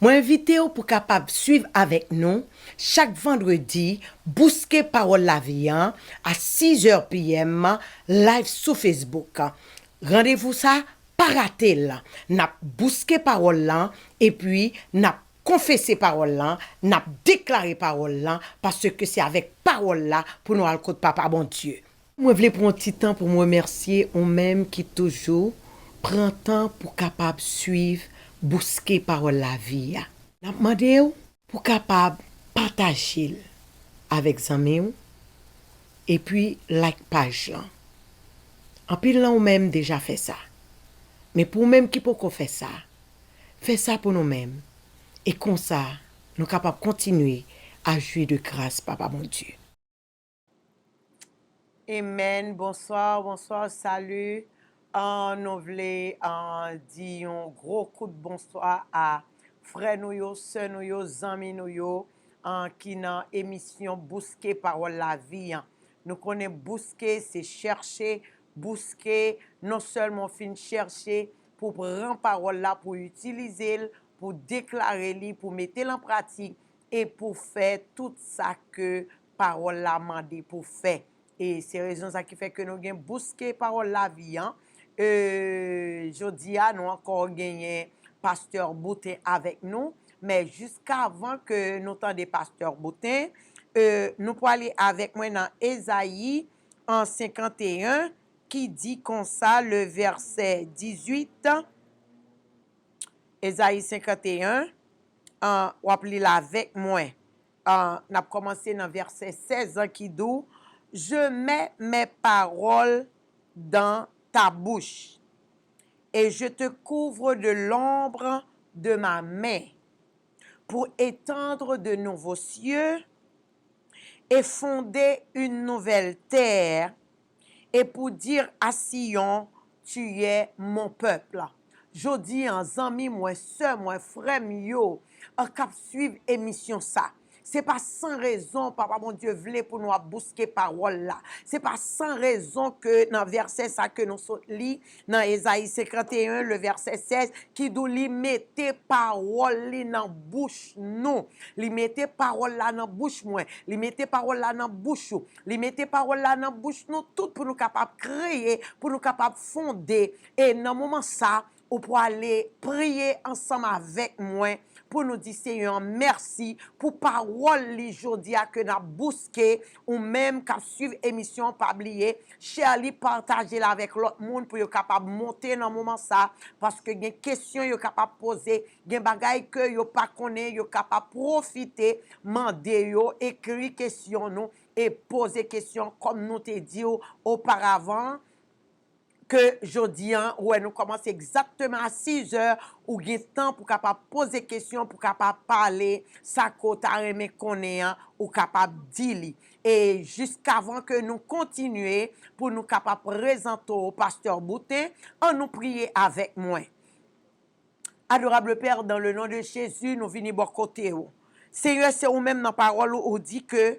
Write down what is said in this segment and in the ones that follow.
Moi invité pour capable suivre avec nous chaque vendredi bousquer parole la vie à 6h p.m. live sur Facebook. Rendez-vous ça pas rater là. N'a bousqué parole là et puis n'a confessé parole là, n'a déclaré parole là parce que c'est avec parole là pour nous aller côté papa bon Dieu. Moi voulais prendre un petit temps pour me remercier on même qui toujours prend temps pour capable suivre bousquer parole la vie. N'a demandé pour capable partager avec amis et puis like page là. En pile là ou même déjà fait ça. Mais pour même qui peut faire ça, fait ça pour nous-mêmes. Et comme ça, nous sommes capables de continuer à jouir de grâce, Papa mon Dieu. Amen. Bonsoir, bonsoir, salut. Nous voulons dire un gros coup de bonsoir à frères nous, sœurs nous, amis nous, qui dans émission Bousquet Parole la vie. Nous connaissons Bousquet, c'est chercher, Bousquet, non seulement fin chercher pour prendre parole là, pour utiliser, pour déclarer, pour mettre en pratique et pour faire tout ça que parole la mandé pour faire. Et c'est raison ça qui fait que nous avons bousqué parole la vie. Jodi nous encore gagné pasteur Boutin avec nous. Mais jusqu'avant que nous tendions pasteur Boutin, nous pour aller avec moi dans Ésaïe en 51 qui dit comme ça le verset 18. Ésaïe 51, ou appelez la avec moi. On a commencé dans verset 16 qui dit je mets mes paroles dans ta bouche et je te couvre de l'ombre de ma main pour étendre de nouveaux cieux et fonder une nouvelle terre et pour dire à Sion, tu es mon peuple. Jodi en zami, moi, sœur, moi, frère, yo, cap suivre émission ça. C'est pas sans raison, papa mon Dieu, voulait pour nous bousquer parole là. C'est pas sans raison que dans verset ça que nous lit, dans Ésaïe 51, le verset 16, qui dit li mettez parole li dans bouche nous. Li mettez parole là dans bouche moi. Li mettez parole là dans bouche ou. Li mettez parole là dans bouche nous tout pour nous capable créer, pour nous capable fonder. Et dans moment ça, ou pour aller prier ensemble avec moi pour nous dire Seigneur merci pour parole li jodia que n'a bousqué ou même qu'a suivre émission pas oublier Charlie partager avec l'autre monde pour yo capable monter dans moment ça parce que gen question yo capable poser gen bagay que yo pas connaît yo capable profiter demander yo écrire question nous et poser question comme nous te dit auparavant que jodi ouais nous commence exactement à 6 heures ou gen temps pour capable poser question pour capable parler ça côté remet connaît ou capable dire et jusqu'avant que nous continuer pour nous capable présenter au pasteur Boutin on nous prier avec moi. Adorable Père, dans le nom de Jésus nous venons bon côté Seigneur c'est ou même dans parole ou dit que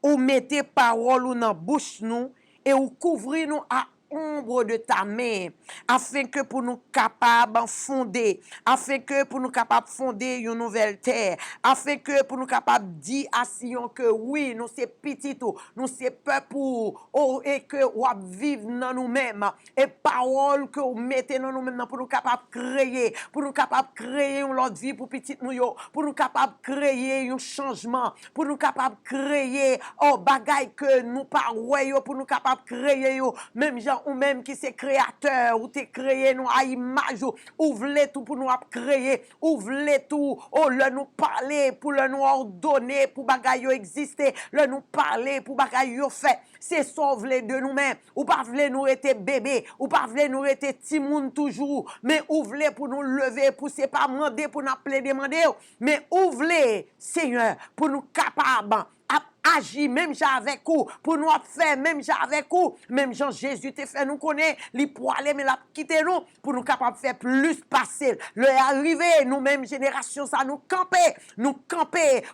ou mettez parole ou dans bouche nous et ou couvrir nous à ombre de ta main, afin que pour nous capables fonder, afin que pour nous capables fonder une nouvelle terre, afin que pour nous capables dire à Sion que oui, nous c'est petit tout, nous c'est peuple oh, et que ou vivre dans nous-mêmes, et parole que vous mettez dans nous-mêmes pour nous capables créer, pour nous capables créer une autre vie pour petit nous yo, pour nous capables créer un changement, pour nous capables créer oh bagay que nous pas ouais pour nous capables créer yo, même gens ou même qui c'est créateur ou t'es créé nous à image ou voulez tout pour nous créer ou voulez tout oh le nous parler pour le nous ordonner pour bagay yo exister le nous parler pour bagay yo fait c'est ça voulez de nous-mêmes ou pas voulez nous être bébé ou pas voulez nous être timoun toujours mais ou voulez pour nous lever pour c'est pas demander pour nous appeler demander mais ou voulez Seigneur pour nous capable à agir même avec vous, pour nous faire même avec vous, même Jean Jésus te fait nous connaître, li pour aller mais la quitter nous, pour nous capable de faire plus passer. Le arriver, nous même génération ça nous camper,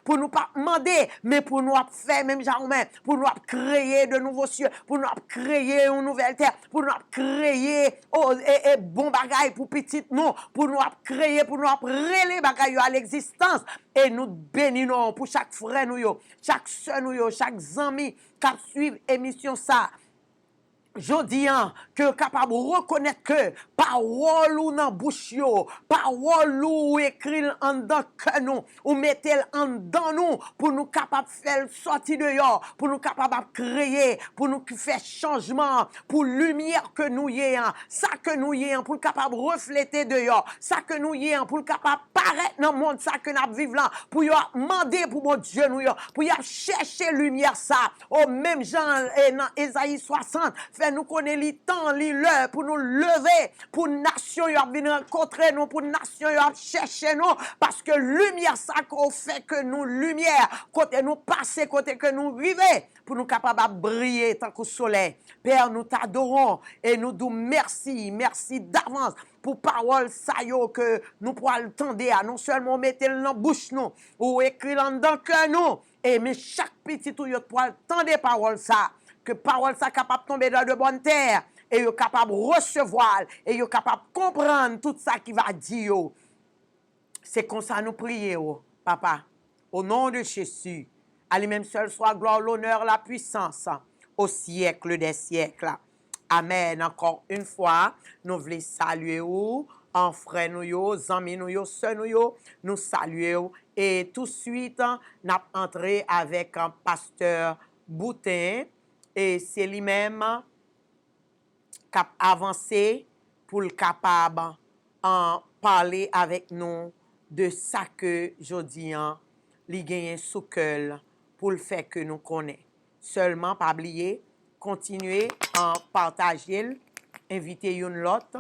pour nous pas demander, mais pour nous faire même jamais, pour nous créer de nouveaux cieux, pour nous créer une nouvelle terre, pour nous créer bon bagaille pour petit nous, pour nous créer, pour nous relayer bagaille à l'existence, et nous bénissons pour chaque frère nous yo, chaque soeur nous yo, chaque ami qui suivent émission ça. Jodi an, que capable reconnaître que parole ou nan bouche yo, parole ou écrit en dedans que nous, ou mettez en dedans nous, pour nous capable faire sortir de yo, pour nous capable créer, pour nous faire changement, pour lumière que nous y en, ça que nous y en, pour capable refléter de yo, ça que nous y en, pour capable paraître dans le monde, ça que nous vivons là, pour yo demander pour mon Dieu nous yo, pour yo chercher lumière ça, au même Jean et dans Ésaïe 60, nous connaît les temps, les l'heure pour nous lever, pour nation y a venir rencontrer nous, pour nation y a chercher nous, parce que lumière ça qu'on fait que nous lumière, côté nous passer, côté que nous vivons, pour nous capables de briller tant qu'au soleil. Père, nous t'adorons et nous disons merci d'avance pour parole ça yo que nous pourrons le tendre à non seulement mettre dans la bouche nous, ou écrire dans le cœur nous, et mais chaque petit tout yo pourra tendre parole ça, que parole ça capable de tomber dans de bonnes terres, et yo capable de recevoir, et yo capable de comprendre tout ça qui va dire. C'est comme ça nous prions, papa, au nom de Jésus. À lui-même seul soit gloire, l'honneur, la puissance, au siècle des siècles. Amen. Encore une fois, nous voulons saluer vous, en frère nous yo, amis nous yo, sœur nous yo, nous saluons. Et tout de suite, nous entré avec un pasteur Boutin, et c'est lui-même qui a avancé pour le capable en parler avec nous de ça que jodi an li genyen sou cœur pour le faire que nous connaissons. Seulement pas oublier, continuer en partager, inviter yon lot,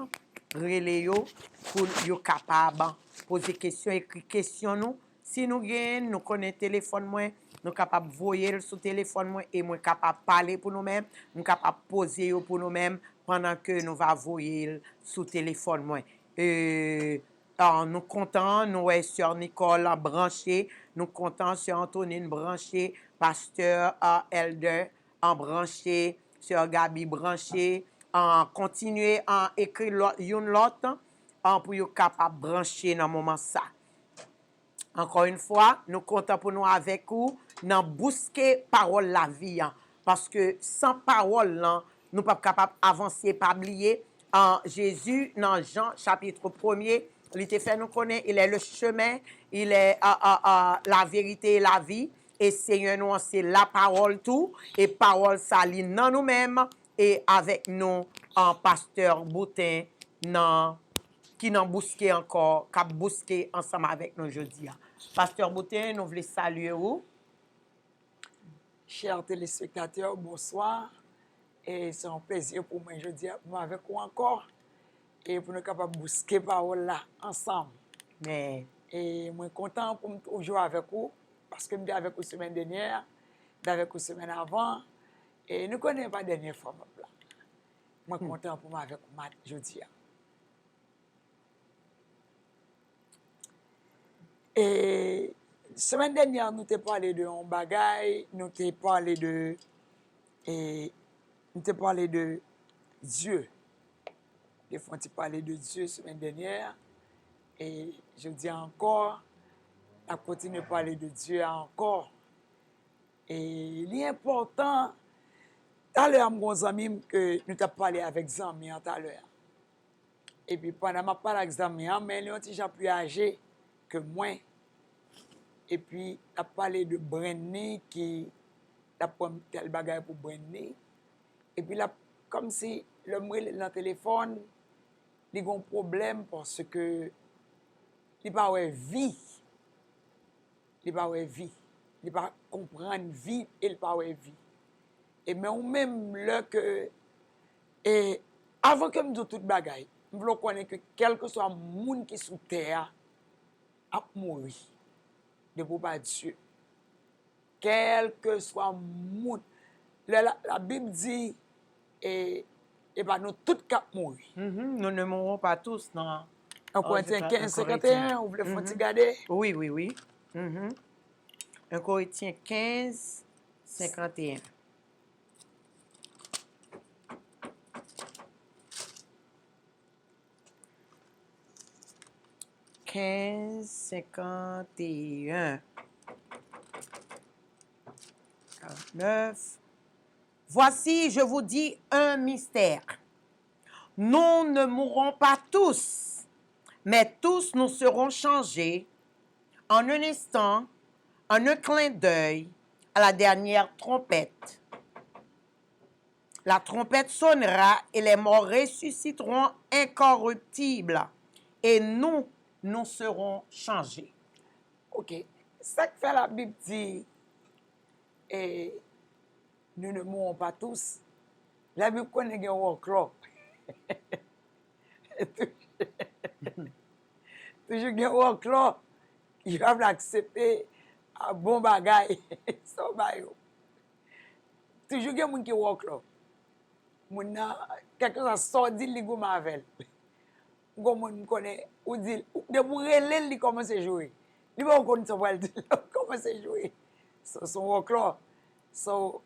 relé yo pour yo capable poser question, écrire question nous. Si nous gagnons, nous connaissons téléphone moins, nous capable voyer sur téléphone moins et moi capable parler pour nous-mêmes, nous capable poser pour nous-mêmes pendant que nous va voyer sur téléphone moins. Nous comptons, nous sœur Nicole branché, nous comptons sœur Antonine branché, pasteur Elder en branché, sœur Gabi branché, en continuer à écrire une l'autre pour être capable de brancher dans le moment ça. Encore une fois, nous comptons pour nous avec vous dans bousquer parole la vie. Parce que sans parole, nous ne sommes pas capables d'avancer, pas oublier. En Jésus, dans Jean chapitre 1er, il te fait nous connaître, il est le chemin, il est la vérité et la vie. Et Seigneur, nous, c'est la parole tout. Et parole, ça lit dans nous-mêmes. Et avec nous, en pasteur Boutin, qui n'a bousqué encore, qui a bousqué ensemble avec nous aujourd'hui. Pasteur Boutin, nous voulons saluer vous. Chers téléspectateurs, bonsoir. Et c'est un plaisir pour moi aujourd'hui avec vous encore. Et pour nous capables de bousquer parole là ensemble. Mais... Et moi content pour me jouer avec vous. Parce que je suis avec vous la semaine dernière, je suis avec vous la semaine avant. Et nous ne connaissons pas la dernière fois. Moi content pour moi avec vous aujourd'hui. Et la semaine dernière, nous t'ai parlé de un bagaille, nous t'ai parlé de Dieu. Des fois, tu parlais de Dieu la semaine dernière. Et je dis encore, on continue à parler de Dieu encore. Et l'important, tout à l'heure, mon ami, que nous t'ai parlé avec Zami tout à l'heure. Et puis pendant que je parle avec Zami, mais il y a un petit gens plus âgé que moi. Et puis, on a parlé de Brenny qui a pris tel bagage pour Brenny. Et puis là, comme si l'homme dans le téléphone, il a un problème parce que il n'a pas de vie. Il n'a pas de vie. Il n'a pas comprendre vie et il n'a pas de vie. Et mais ou même là que, et avant que je dise tout bagage, je veux connaître que quel que soit le monde qui est sous terre, a mouru de pas Dieu. quel que soit monde. La Bible dit, et ben nous tous cap mourir. Nous ne mourrons pas tous, non. En Oh, Corinthiens c'est 15, un Corinthien. 51, vous voulez faire garder? Oui, oui, oui. 1 Corinthiens 15, 51. « 15, 51. 49. Voici, je vous dis un mystère. Nous ne mourrons pas tous, mais tous nous serons changés en un instant, en un clin d'œil, à la dernière trompette. La trompette sonnera et les morts ressusciteront incorruptibles et nous serons changés. Ok. Ça que fait la Bible dit, et nous ne mourrons pas tous. La Bible connaît un workload. Toujours un workload. Il va accepter un bon bagage. Toujours un monde qui workload. Quelque chose sort dit li go mavel. Gon moun connaît ou dit de pour relève li commence à jouer. Li pas connait ça va dire commence à jouer. Son workload. So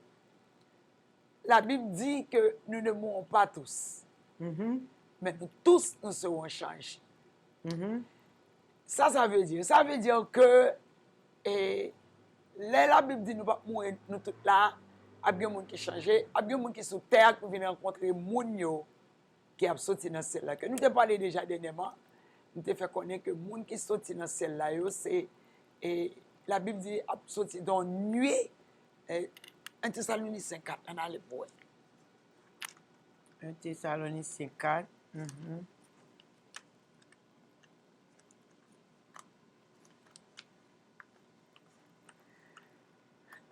la Bible dit que nous ne mourrons pas tous. Mais nous tous nous serons changés. Ça veut dire? Ça veut dire que la Bible dit nous pas mourir nous tous là. Il y a bien des gens qui changent, il y a bien des gens qui sont sur terre qui viennent rencontrer les gens qui ont sorti dans celle-là. Nous t'ai parlé déjà dernièrement, nous t'ai fait connaître que les gens qui sont sortis dans celle-là, c'est la Bible dit a sorti dans nuit. 1 Thessaloniciens 4, on a les pour 1 Thessaloniciens 4.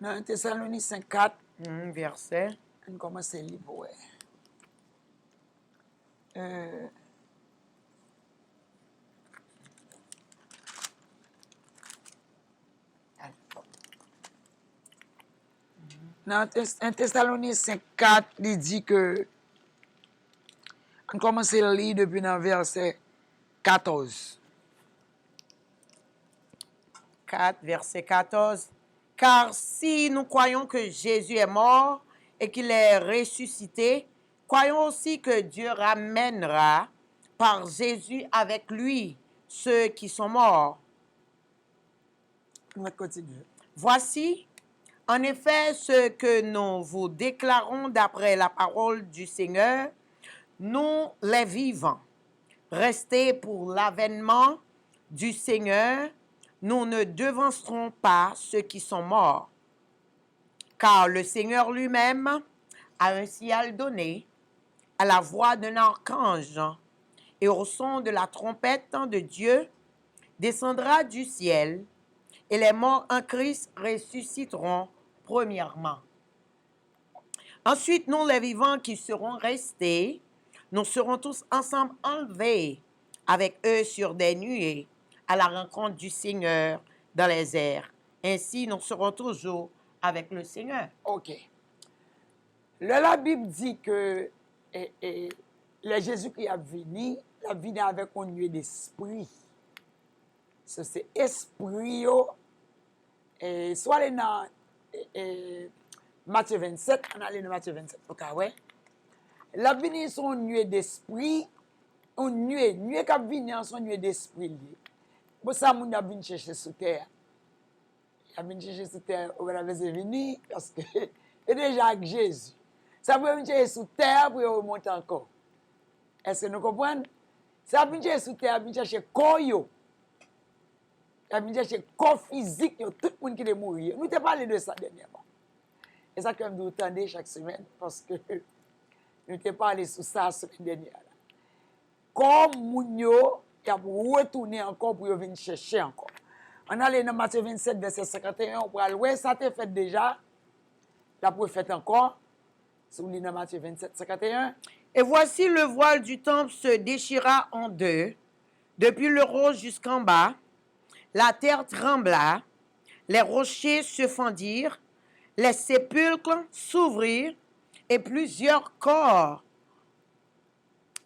Dans 1 Thessaloniciens 4, Verset. on commence à lire pour dans 1 Thessaloniciens 4, il dit que on commence à lire depuis dans verset 14. 4, verset 14. Car si nous croyons que Jésus est mort et qu'il est ressuscité, croyons aussi que Dieu ramènera par Jésus avec lui ceux qui sont morts. On va continuer. Voici, en effet, ce que nous vous déclarons d'après la parole du Seigneur, nous les vivants, restés pour l'avènement du Seigneur, nous ne devancerons pas ceux qui sont morts. Car le Seigneur lui-même a un signal donné, à la voix d'un archange et au son de la trompette de Dieu, descendra du ciel, et les morts en Christ ressusciteront premièrement. Ensuite, nous les vivants qui serons restés, nous serons tous ensemble enlevés avec eux sur des nuées à la rencontre du Seigneur dans les airs. Ainsi, nous serons toujours avec le Seigneur. Ok. La Bible dit que le Jésus qui a venu, il a venu avec un nuée d'esprit. C'est esprit, soit dans Matthieu 27, on allait dans Matthieu 27, ok, ouais. La venu son nuée d'esprit, un nuée qui a venu en son nuée d'esprit. Pour ça, on a venu chercher sur terre. Il a venu chercher sur terre, on va venir parce que c'est déjà avec Jésus. Ça veut venir chercher sur terre pour remonter encore. Est-ce que nous comprenons? Ça veut venir chercher sur terre, venir chercher corps. Ça veut venir chercher corps physique, tout le monde qui est mort. Nous t'ai parlé de ça dernièrement. Et ça que nous entendons chaque semaine parce que nous t'ai parlé sur ça la semaine dernière. Comme Mounio, qui a retourné encore pour venir chercher encore. On allait dans Matthieu 27, verset 51, on pourra voir ça t'est fait déjà. La pour fait encore. Si vous lisez dans Matthieu 27, 51. Et voici le voile du temple se déchira en deux, depuis le haut jusqu'en bas. La terre trembla, les rochers se fendirent, les sépulcres s'ouvrirent, et plusieurs corps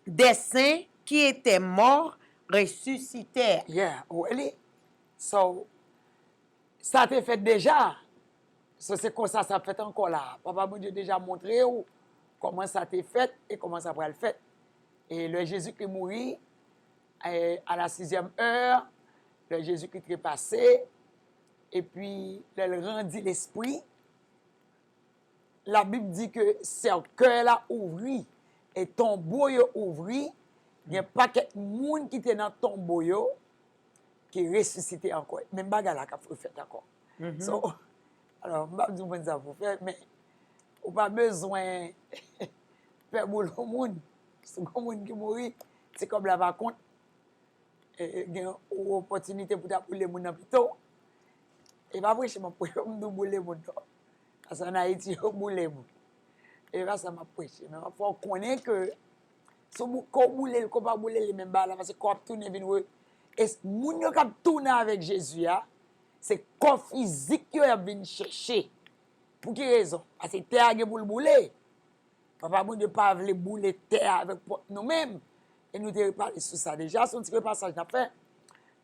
des saints qui étaient morts ressuscitèrent. Yeah, really? So, ça t'est fait déjà. So, c'est comme ça fait encore là. Papa, mon Dieu, déjà montré où, comment ça t'est fait et comment ça va le fait. Et le Jésus qui mourit à la 6e heure, le Jésus qui est passé, et puis il rendit l'esprit. La Bible dit que cercueil là ouvri et tombeau yo ouvri, il n'y a pas de monde qui était dans le tombeau yo qui ressuscité encore. Même bagarre là qu'a fait encore. So, alors, je ne sais pas ça pour faire, mais on n'a pas besoin de faire boulot au monde. C'est comme monde qui mourit, c'est comme la vacante. Il y a une opportunité pour bouler les gens dans l'hôpital. Et pas après, je ne peux pas bouler les gens. Parce qu'en Haïti, on boule les gens. Et là, ça m'a prêché. Mais il faut connaître que si on boule, on ne peut pas bouler les mêmes balles. Parce que quand on tourne, et les gens qui tournent avec Jésus, c'est corps physique qui vient chercher. Pour quelle raison? Parce que terre est pour le bouler. Papa, bon Dieu, pas voulu bouler terre avec nous-mêmes. Et nous avons parlé sur ça déjà. C'est un petit passage qu'on a fait.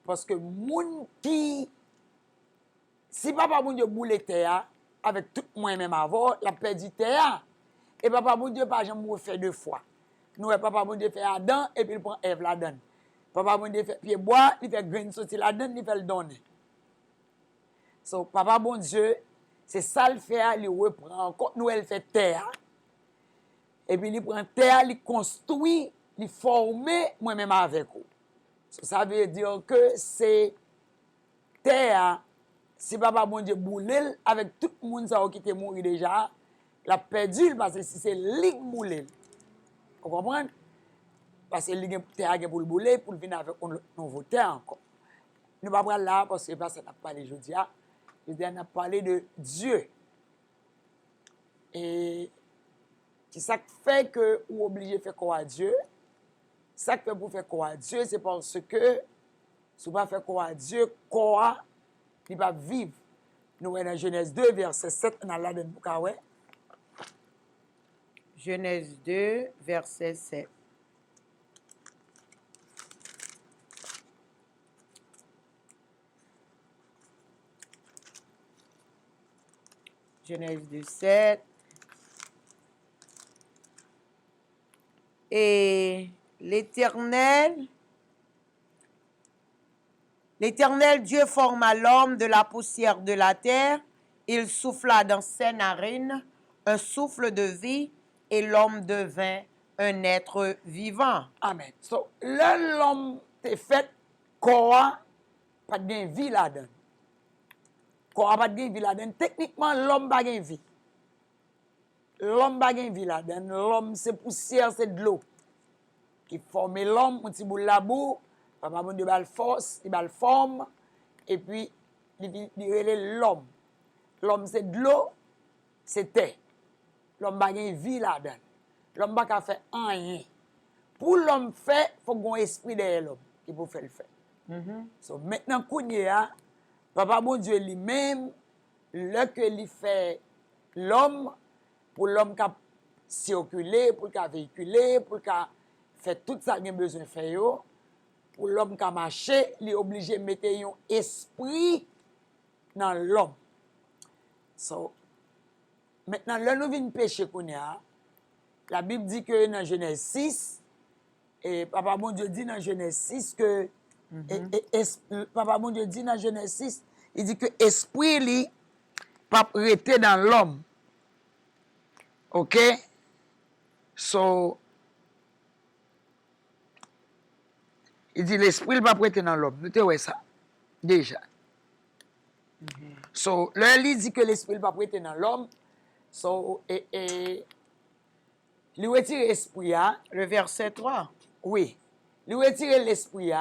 Parce que moun qui. Si papa, bon Dieu, boule terre avec tout moi-même avant, il a perdu terre. Et papa, bon Dieu, pas jamais fait 2 fois. Nous, papa, bon Dieu, fait Adam et puis il prend Ève la donne. Papa, bon Dieu, fait pied bois, il fait graine sortir la donne, il fait le donner. So, papa, bon Dieu, c'est ça le fait, il reprend encore, nous, elle fait terre. Et puis, il prend terre, il construit, il forme moi-même avec vous. So, ça veut dire que c'est terre, si papa, bon Dieu, boule, avec tout le monde qui était mort déjà, il a perdu, parce que si c'est lui qui boule. Vous comprenez? Parce que lui, terre pour le bouler, pour venir avec un nouveau terre encore. Nous ne pouvons pas là, parce que ça n'a pas parlé aujourd'hui. On a parlé de Dieu. Et c'est ça qui fait que vous êtes obligé de faire quoi à Dieu. Ça qui fait pour faire quoi à Dieu, c'est parce que si vous ne faites pas faire quoi à Dieu, quoi, il va vivre. Nous sommes dans Genèse 2, verset 7, on a là dans le Genèse 2, verset 7. Genèse 2, 7. Et l'Éternel Dieu forma l'homme de la poussière de la terre. Il souffla dans ses narines un souffle de vie et l'homme devint un être vivant. Amen. So, l'homme est fait, quoi, pas de vie là-dedans. Quoi, pas de vie là-dedans. Techniquement, l'homme n'a pas de vie. L'homme n'a pas de vie là-dedans. L'homme, c'est poussière, c'est de l'eau. Qui forme l'homme, un petit bout de la boue, papa bon Dieu va le force, il va le forme, et puis il relève l'homme. L'homme, c'est de l'eau, c'est terre. L'homme n'a pas de vie là-dedans. L'homme n'a pas fait rien. Pour l'homme faire, il faut qu'on esprit derrière l'homme qui peut faire le faire. So, maintenant, papa bon Dieu lui-même, le que il fait l'homme, pour l'homme qui a circulé, pour qu'il a véhiculé, pour qu'il a fait tout ça qu'il a besoin de faire, pour l'homme qui a marché, il est obligé de mettre un esprit dans l'homme. So, maintenant, là, nous venons pécher qu'on a. La Bible dit que dans Genèse 6, et Papa bon Dieu dit dans Genèse 6 que Papa bon Dieu dit dans Genèse 6, il dit que esprit li pas rester dans l'homme. OK? So il dit l'esprit ne va pas rester dans l'homme. Nous te ouais ça déjà. So là il dit que l'esprit ne va pas rester dans l'homme. So il retire l'esprit. Le verset 3. Oui. Il retire l'esprit.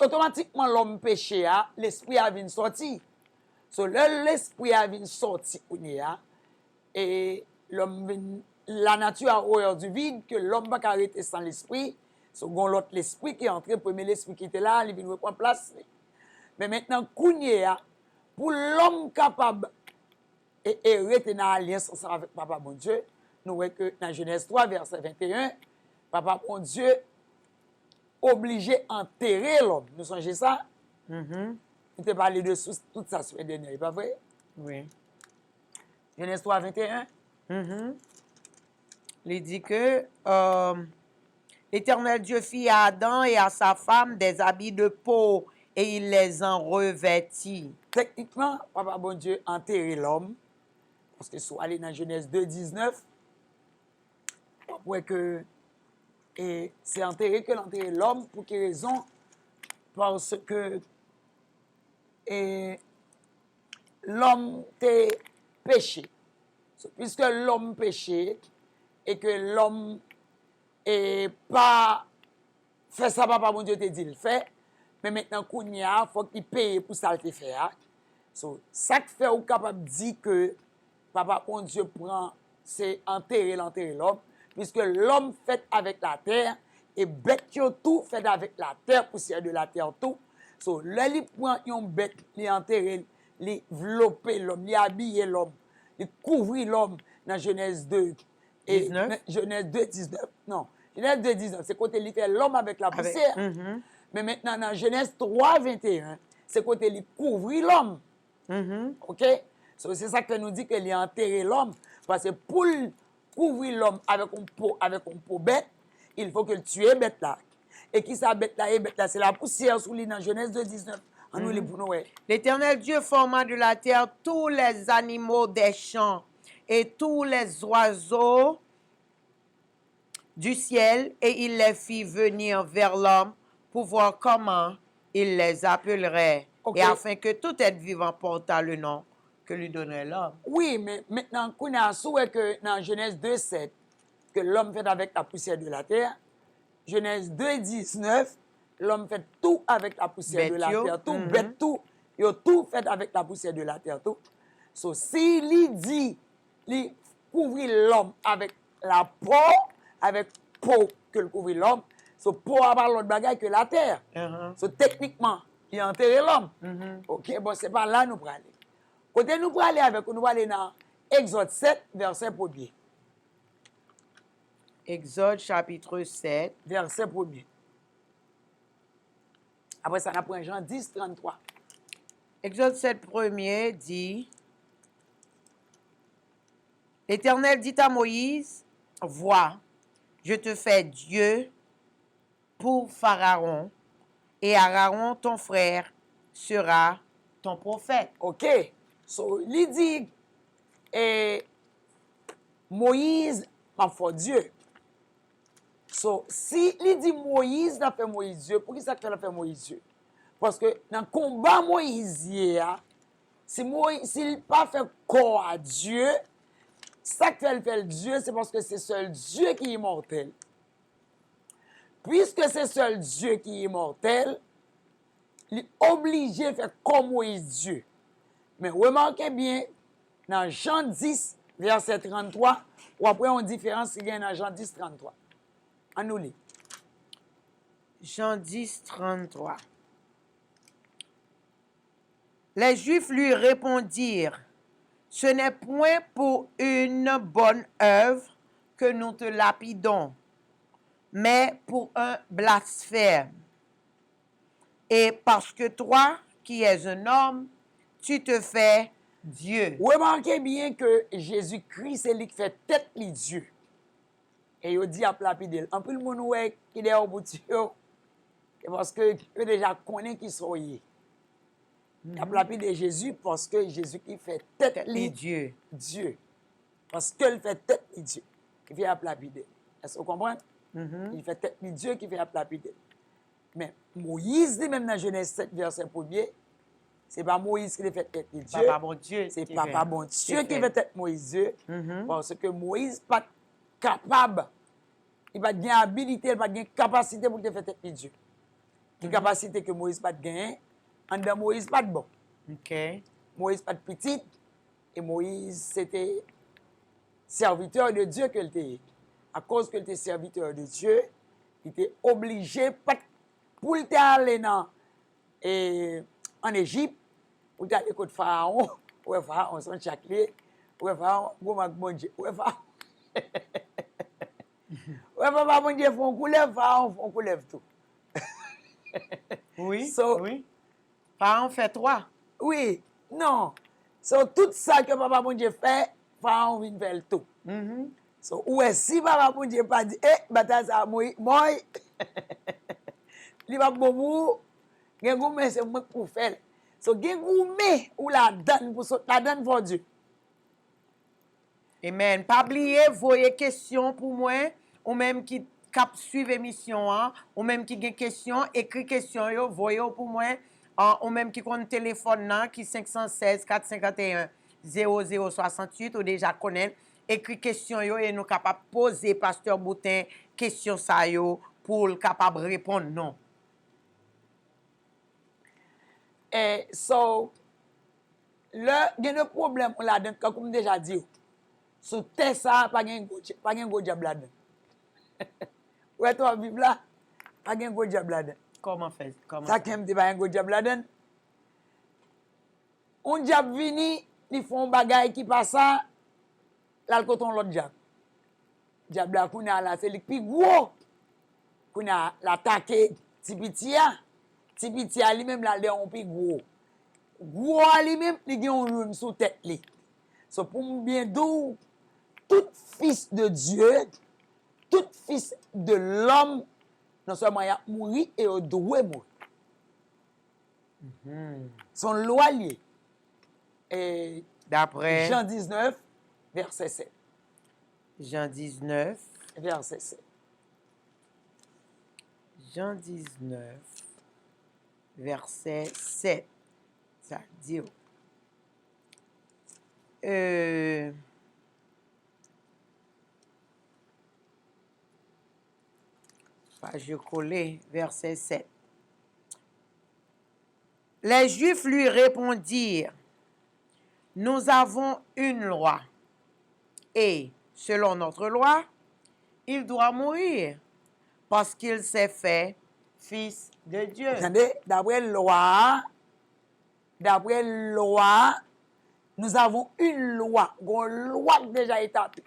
Automatiquement, l'homme péché, l'esprit a venu sortir. So, l'esprit a venu sortir, et la nature a horreur du vide, que l'homme ne va pas arrêter sans l'esprit. So, l'autre l'esprit qui est entré, le premier l'esprit qui était là, il vient reprendre place. Mais maintenant, pour l'homme capable et rester dans l'alliance ensemble avec Papa bon Dieu, nous voyons que dans Genèse 3, verset 21, Papa bon Dieu obligé d'enterrer l'homme. Nous songez ça? Mhm. On t'a parlé de tout ça sur semaine dernière, pas vrai? Oui. Genèse 3, 21. Mhm. Il dit que l'Éternel Dieu fit à Adam et à sa femme des habits de peau et il les en revêtit. Techniquement, Papa bon Dieu enterré l'homme, parce que soit aller dans Genèse 2, 19, on voit que et c'est enterré que l'enterré l'homme, pour quelle raison? Parce que et, l'homme était péché. Puisque l'homme péché et que l'homme n'est pas fait ça, papa mon Dieu te dit le fait, mais maintenant il faut qu'il paye pour ça le fait. So, ça qui fait ou capable de dire que papa mon Dieu prend, c'est l'enterrer l'homme, puisque l'homme fait avec la terre et bête tout fait avec la terre, poussière de la terre tout. So, là, il prend une bête, il enterre, il envelopper l'homme, il habiller l'homme, il couvrir l'homme dans Genèse 2. Et 19. Genèse 2, 19. Non, Genèse 2, 19, c'est côté il fait l'homme avec la poussière. Mhm. Mais maintenant, dans Genèse 3, 21, c'est côté il couvrir l'homme. Mhm. OK? So, c'est ça que nous dit qu'il a enterré l'homme. Parce que pour couvrir l'homme avec un peau bête, il faut qu'il tue bête là. Et qui ça bête là, c'est la poussière sous lui dans Genèse 2, 19. En nous les pour nous, ouais. L'Éternel Dieu forma de la terre tous les animaux des champs et tous les oiseaux du ciel, et il les fit venir vers l'homme pour voir comment il les appellerait, Ok. et afin que tout être vivant portât le nom que lui donnerait l'homme. Oui, mais maintenant, qu'on a souhait que dans Genèse 2, 7, que l'homme fait avec la poussière de la terre, Genèse 2, 19, l'homme fait tout avec la poussière de la Bête yo, terre, tout, mhm. bête tout, il a tout fait avec la poussière de la terre, tout. So, si il dit, il couvrit l'homme avec la peau, avec peau que le couvrit l'homme, so peau a pas l'autre bagaille que la terre. So, techniquement, il a enterré l'homme. Ok, bon, c'est pas là nous prenons. Côté nous prenons avec, nous allons dans Exode 7, verset 1er. Exode chapitre 7. Verset 1er. Après ça, on apprend Jean 10, 33. Exode 7 premier dit, l'Éternel dit à Moïse, vois, je te fais Dieu pour Pharaon, et Aaron, ton frère, sera ton prophète. OK. So, il dit, Moïse m'a fait Dieu. So, si il dit Moïse n'a fait Moïse Dieu, pour qui ça fait Moïse Dieu? Parce que dans le combat Moïse, si Moïse, s'il pas fait corps à Dieu, ça que fait Dieu, c'est parce que c'est seul Dieu qui est immortel. Puisque c'est seul Dieu qui est immortel, il est obligé de faire comme Moïse Dieu. Mais remarquez bien, dans Jean 10, verset 33, ou après on différence il y a dans Jean 10, 33. En nous lit. Jean 10, 33. Les Juifs lui répondirent, ce n'est point pour une bonne œuvre que nous te lapidons, mais pour un blasphème. Et parce que toi, qui es un homme, tu te fais Dieu. Remarquez bien que Jésus-Christ, c'est lui qui fait tête les dieux. Et il dit à lapidel. En plus, le monde qui est au bout de Dieu, parce que eux déjà connaissent qui sont y. Il a lapidé Jésus parce que Jésus qui fait tête les Dieu. Dieu. Parce qu'il fait tête les dieux. Il fait lapider. Est-ce que vous comprenez? Il fait tête les dieux qui fait lapider. Mais Moïse, dit même dans Genèse 7, verset 1er, c'est pas Moïse qui fait tête les dieux. Papa bon Dieu. C'est Papa bon Dieu qui fait tête Moïse Dieu. Parce que Moïse n'est pas capable, il n'a pas de habilité, il n'a pas de capacité pour te faire tête les dieux. Une capacité que Moïse n'a pas de gagner, en dedans Moïse pas de bon. OK. Moïse pas de petit, et Moïse c'était serviteur de Dieu qu'il était. À cause qu'il était serviteur de Dieu, il était obligé, pour aller en Égypte, ou t'as l'écoute Pharaon, ouais, Pharaon, son chaclé, ouais, Pharaon, gros mag bon Dieu, ouais, Pharaon. Ouais, papa, bon Dieu, font coulev, Pharaon, font coulev tout. Oui, So, oui. Pharaon fait 3. oui, non. So, tout ça que papa, bon Dieu fait, Pharaon vient faire le tout. Mhm. So, ouais, si papa, bon Dieu pas dit, bataille ça, moi, li va bon mou, gen goumè c'est moi pour faire. So, gen goumè ou la donne pour la donne pour Dieu. Amen. Pas oublier, voyez question pour moi, ou même qui cap suivre émission, hein, ou même qui a question, écrit question, yo, voyez pour moi, ou même qui compte téléphone, nan, qui 516 451 0068, ou déjà connaît, écrit question, yo, et nous capable poser Pasteur Boutin question ça, yo, pour le capable répondre, non. Et so, gen de problème ou la donne, comme déjà dit, sous terre ça, pas gen go diable la donne. Ouais, toi, Bible là, pas gen go diable la donne. Comment faire? Comment Ça faire? qu'aime pas gen go diable la donne. On diable vini, ils font bagay qui passe ça, là le coton l'autre diable. Diable là, qu'on a là, c'est le plus gros. Qu'on a l'attaqué Tipitia. Tipitia lui-même là, il est un plus gros. Gros lui-même, il a un room sous tête li. So pour bien d'où, tout fils de Dieu, tout fils de l'homme, non seulement il a mouru et il doit mourir. Son loi liée. Et D'après Jean 19, verset 7. Jean 19, Verset 7. Jean 19, verset 7. Ça dit, page collée, verset 7. Les Juifs lui répondirent, nous avons une loi, et selon notre loi, il doit mourir, parce qu'il s'est fait fils de Dieu. Attendez, d'après loi, nous avons une loi qui déjà établie.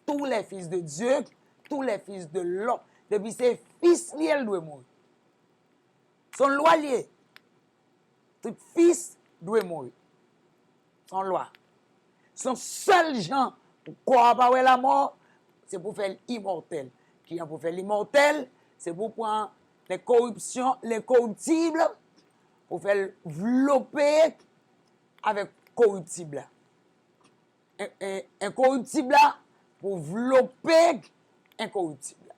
Tous les fils de Dieu, tous les fils de l'homme, depuis ses fils, il doit mourir. Son loi liée. Tout fils doit mourir. Son loi. Son seul gens pour croire pas la mort, c'est pour faire l'immortel. Qui est pour faire l'immortel, c'est pour prendre les corruptions, les corruptibles, pour faire envelopper avec corruptible. Incorruptible pour envelopper incorruptible.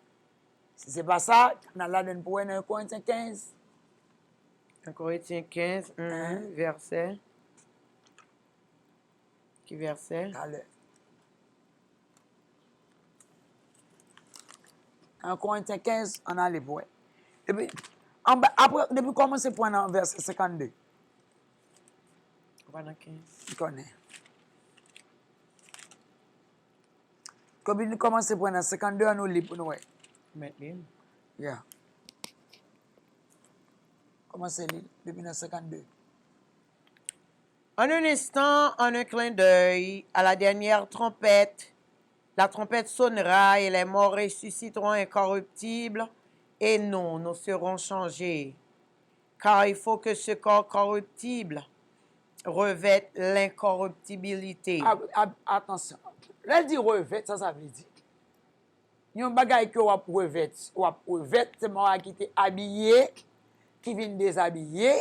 Si ce n'est pas ça, on a là pour 1 Corinthiens 15. 1 Corinthiens 15, verset. Qui verset? Allez. 1 Corinthiens 15, on a les points. Après, depuis commencer point dans verset 52. Pendant 15. Tu connais. Comme il commence point dans 52, on nous lit pour nous. Maintenant. Yeah. Commencez lire depuis dans 52. En un instant, en un clin d'œil, à la dernière trompette, la trompette sonnera et les morts ressusciteront incorruptibles et nous serons changés. Car il faut que ce corps corruptible revête l'incorruptibilité. Attention. Là, il dit revête, ça veut dire. Il y a un bagage que on revête. C'est moi qui était habillé, qui vient déshabillé,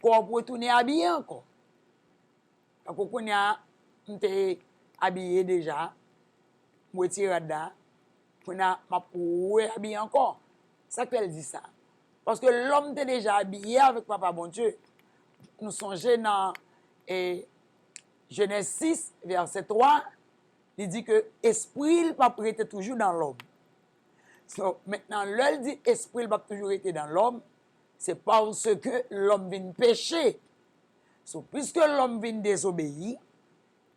qu'on peut retourner habillé encore. Parce qu'on a été habillé déjà, je retire là, on a habillé encore. Ça qu'elle dit ça. Parce que l'homme était déjà habillé avec Papa Bon Dieu. Nous songeons dans Genèse 6, verset 3, il dit que l'esprit ne va pas être toujours dans l'homme. So, maintenant, l'homme dit l'esprit ne va pas toujours être dans l'homme, c'est parce que l'homme vient pécher. So, puisque l'homme vient désobéir,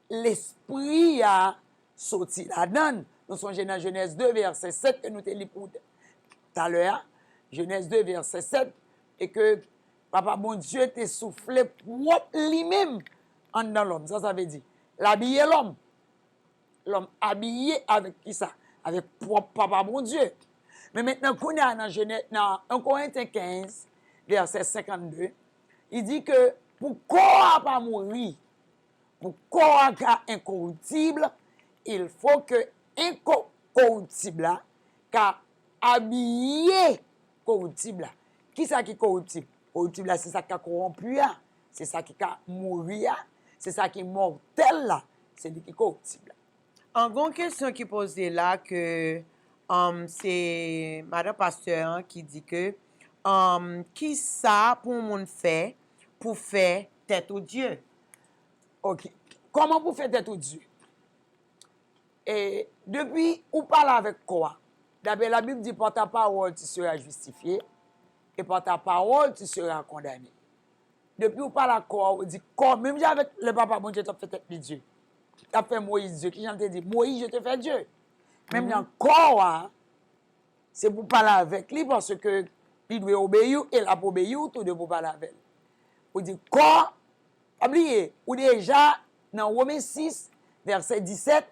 l'esprit a sorti la donne. Nous sommes dans Genèse 2, verset 7, que nous te lisons tout à l'heure. Genèse 2, verset 7, et que Papa bon Dieu te soufflé propre lui-même en dans l'homme. Ça veut dire, l'habiller l'homme. L'homme habillé avec qui ça? Avec propre papa bon Dieu. Mais maintenant, qu'on est dans 1 Corinthiens 15, verset 52, il dit que pour corps pas mourir, pour corps incorruptible, il faut que incorruptible là, car habillé corruptible là. Qui ça qui est corruptible? Corruptible là, c'est ça qui a corrompu là, c'est ça qui a mouru là, c'est ça qui est mortel là, c'est lui qui est corruptible là. En grande question qui posait là que c'est Madame Pasteur hein, qui dit que qui ça pour monde fait pour faire tête au Dieu. Ok. Comment vous faites tête au Dieu? Et depuis, ou parle avec quoi? D'abord, la Bible dit, par ta parole, tu seras justifié, et par ta parole, tu seras condamné. Depuis, ou parle à quoi? On dit, comme, même avec le papa, bon Dieu, tu as fait tête de Dieu. Tu as fait Moïse Dieu, qui j'en te dit, Moïse, je te fais Dieu. Même dans corps, hein, c'est pour parler avec lui, parce que il doit obéir, et il a obéir, tout de pour parler avec lui. On dit, corps, oubliez, ou déjà, dans Romains 6, verset 17,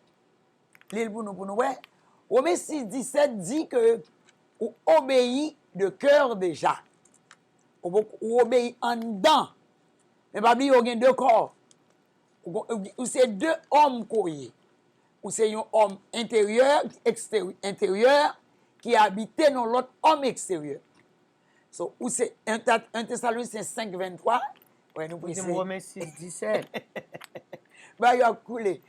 l'île pour nous, ouais. Romains 6, 17 dit que ou obéit de cœur déjà. Ou obéit en dedans. Mais pas oublier, il y a deux corps. Ou c'est deux hommes courriers. Ou c'est un homme intérieur, intérieur, qui habitait dans l'autre homme extérieur. So, ou c'est 1 Thessaloniciens 5, 23. Ouais, nous C'est Romains 6, 17. Bah, il a coulé.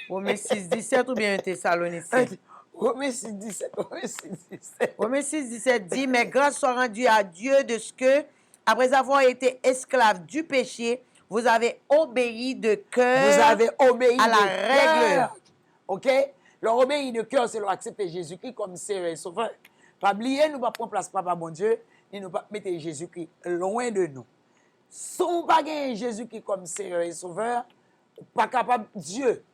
Romains 6, 17 ou bien un Thessaloniciens? Romains 6, 17. Romains 6, 17. Romains 6, 17 dit, mais grâce soit rendue à Dieu de ce que, après avoir été esclave du péché, vous avez obéi de cœur Vous avez obéi à la de règle. cœur. OK? Leur obéir de cœur, c'est leur accepter Jésus-Christ comme Seigneur et Sauveur. Pas oublier, nous ne pas prendre place Papa bon Dieu, ni nous pas mettre Jésus-Christ loin de nous. Si on pas gagner Jésus-Christ comme Seigneur et Sauveur, pas capable Dieu.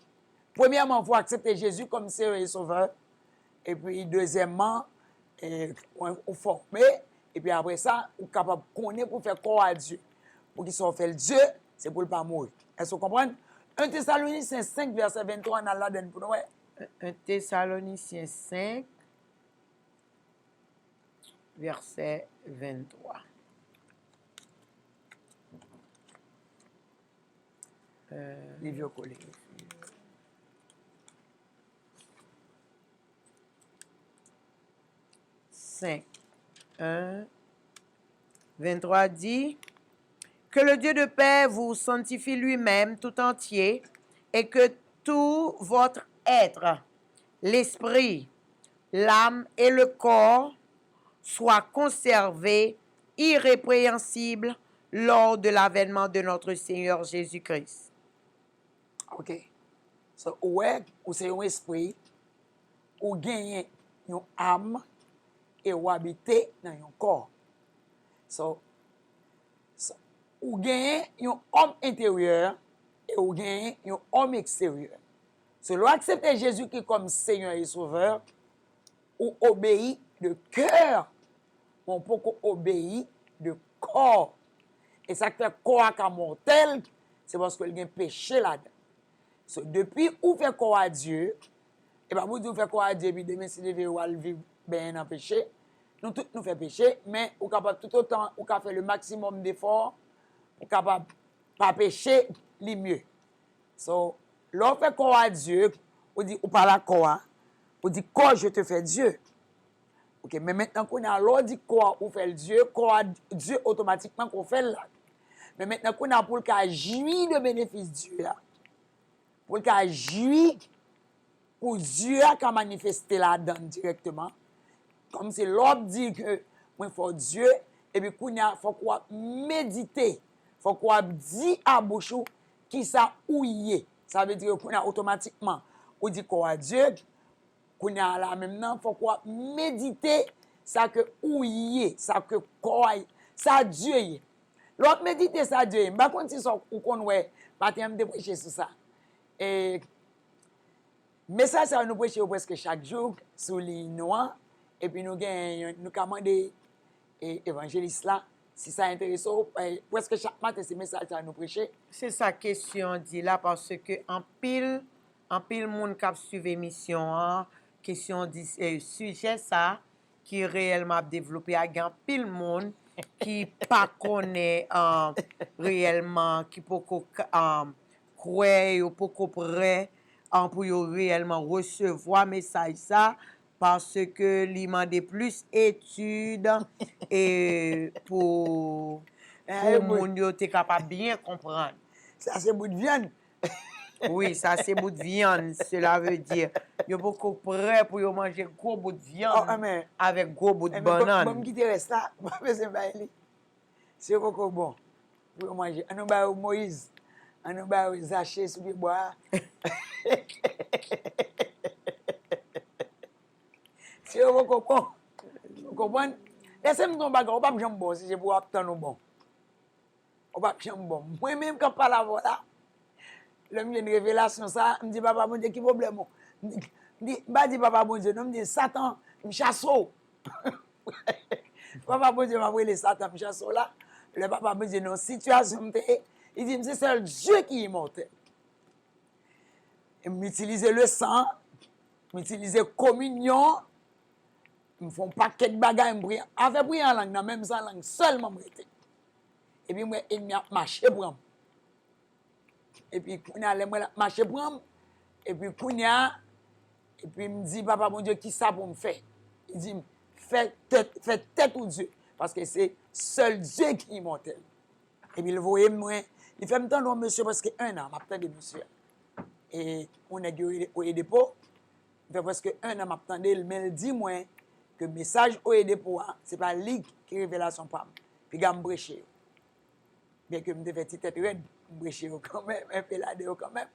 Premièrement, il faut accepter Jésus comme Seigneur et Sauveur. Et puis, deuxièmement, on former. Et puis après ça, on est capable de connaître pour faire corps à Dieu. Pour qu'il soit fait le Dieu, c'est pour ne pas mourir. Est-ce que vous comprenez? 1 Thessaloniciens 5, verset 23, on a là pour nous. 1 Thessaloniciens 5, verset 23. Les vieux collègues. « 5, 1, 23 dit que le Dieu de paix vous sanctifie lui-même tout entier et que tout votre être, l'esprit, l'âme et le corps soient conservés irrépréhensibles lors de l'avènement de notre Seigneur Jésus-Christ. » OK. So, ouais, ou c'est un esprit, ou gagner une âme, et ou habiter dans un corps. So, ou gagner un homme intérieur, et ou gagner un homme extérieur. So, l'on accepte Jésus-Christ comme Seigneur et Sauveur, ou obéit de cœur, on peut obéir de corps. Et ça fait corps à mortel, c'est parce qu'il y a un péché là-dedans. So, depuis où fait corps à Dieu, et bien vous dites vous fait corps à Dieu, puis demain si vous allez vivre bien dans le péché, nous tous nous faisons péché, mais vous capable tout autant, vous capable faire le maximum d'efforts, vous capable pas pécher, le mieux. So, l'on fait corps à Dieu, on dit, ou parle à corps, on dit, corps, je te fais Dieu. Ok, mais maintenant qu'on a l'on dit corps, on fait le Dieu, corps, Dieu automatiquement qu'on fait là. Mais maintenant qu'on a pour le cas jouir de bénéfice Dieu là, pour le cas jouir pour Dieu qui a manifesté là-dedans directement, comme c'est l'homme dit que moi il faut Dieu, et puis qu'on a faut quoi méditer, faut quoi dire à bouche qui ça ouillé. Ça veut dire qu'on a automatiquement on dit quoi Dieu, qu'on a là maintenant faut quoi méditer ça que ouillé, ça que quoi ça Dieu. L'autre méditer ça Dieu, pas quand si ça ou qu'on ouais, pas de prêcher sur ça. Et message ça nous prêcher presque chaque jour sur les noirs et puis nous commandons évangéliste là Si ça intéresse, presque chaque matin, c'est message à nous prêcher. C'est sa question dit là parce que en pile moun kap suive émission an, question dit sujet ça qui réellement développé a gen pile moun qui pas connaît réellement qui poko croire ou poko prêt pour yo réellement recevoir message ça parce que li mande plus études et pour moun yo te capable bien comprendre. Ça, c'est bout de viande. Oui, ça c'est bout de viande. Cela veut dire yo beaucoup prêt pour yo manger gros bout de viande avec gros bout de banane. Bon, qui te reste là, c'est pas lui. C'est beaucoup bon pour manger. On va Moïse, on va Zaché sous les bois. C'est beaucoup bon. Vous comprenez? Laissez-moi ton bagage, on va pas me bon si je peux obtenir bon. On va pas bon. Moi-même, quand je parle avant là, l'homme vient de révélation, ça, me dit, papa, mon Dieu, qui problème? Je dis, papa, mon Dieu, non, me dit, Satan, me chasse. Papa, mon Dieu, m'a brûlé Satan, me chasse là. Le papa me dit, non, situation, il dit, c'est seul Dieu qui est mortel. Il m'utilise le sang, m'utilise communion, ils me font un paquet de bagages, ils me brillent. Avec briller en langue, dans même sa langue, seulement me rete. Et puis, moi, il m'a marché pour moi. Et puis, il a marché pour moi. Et puis, il me dit, papa, mon Dieu, qui ça pour me faire? Il dit, fais tête pour Dieu. Parce que c'est seul Dieu qui est mortel. Et puis, il voyait moi, il fait me temps, monsieur, parce que 1 an, m'attendais, monsieur. Et on a guéri au dépôt. Il fait presque 1 an, m'attendais, mais il dit, moi, que le message au dépôt, ce n'est pas lui qui révélation pour moi. Puis, il m'a bréché. Bien que je me fait petite tête raide, je me quand même, un peu là quand même.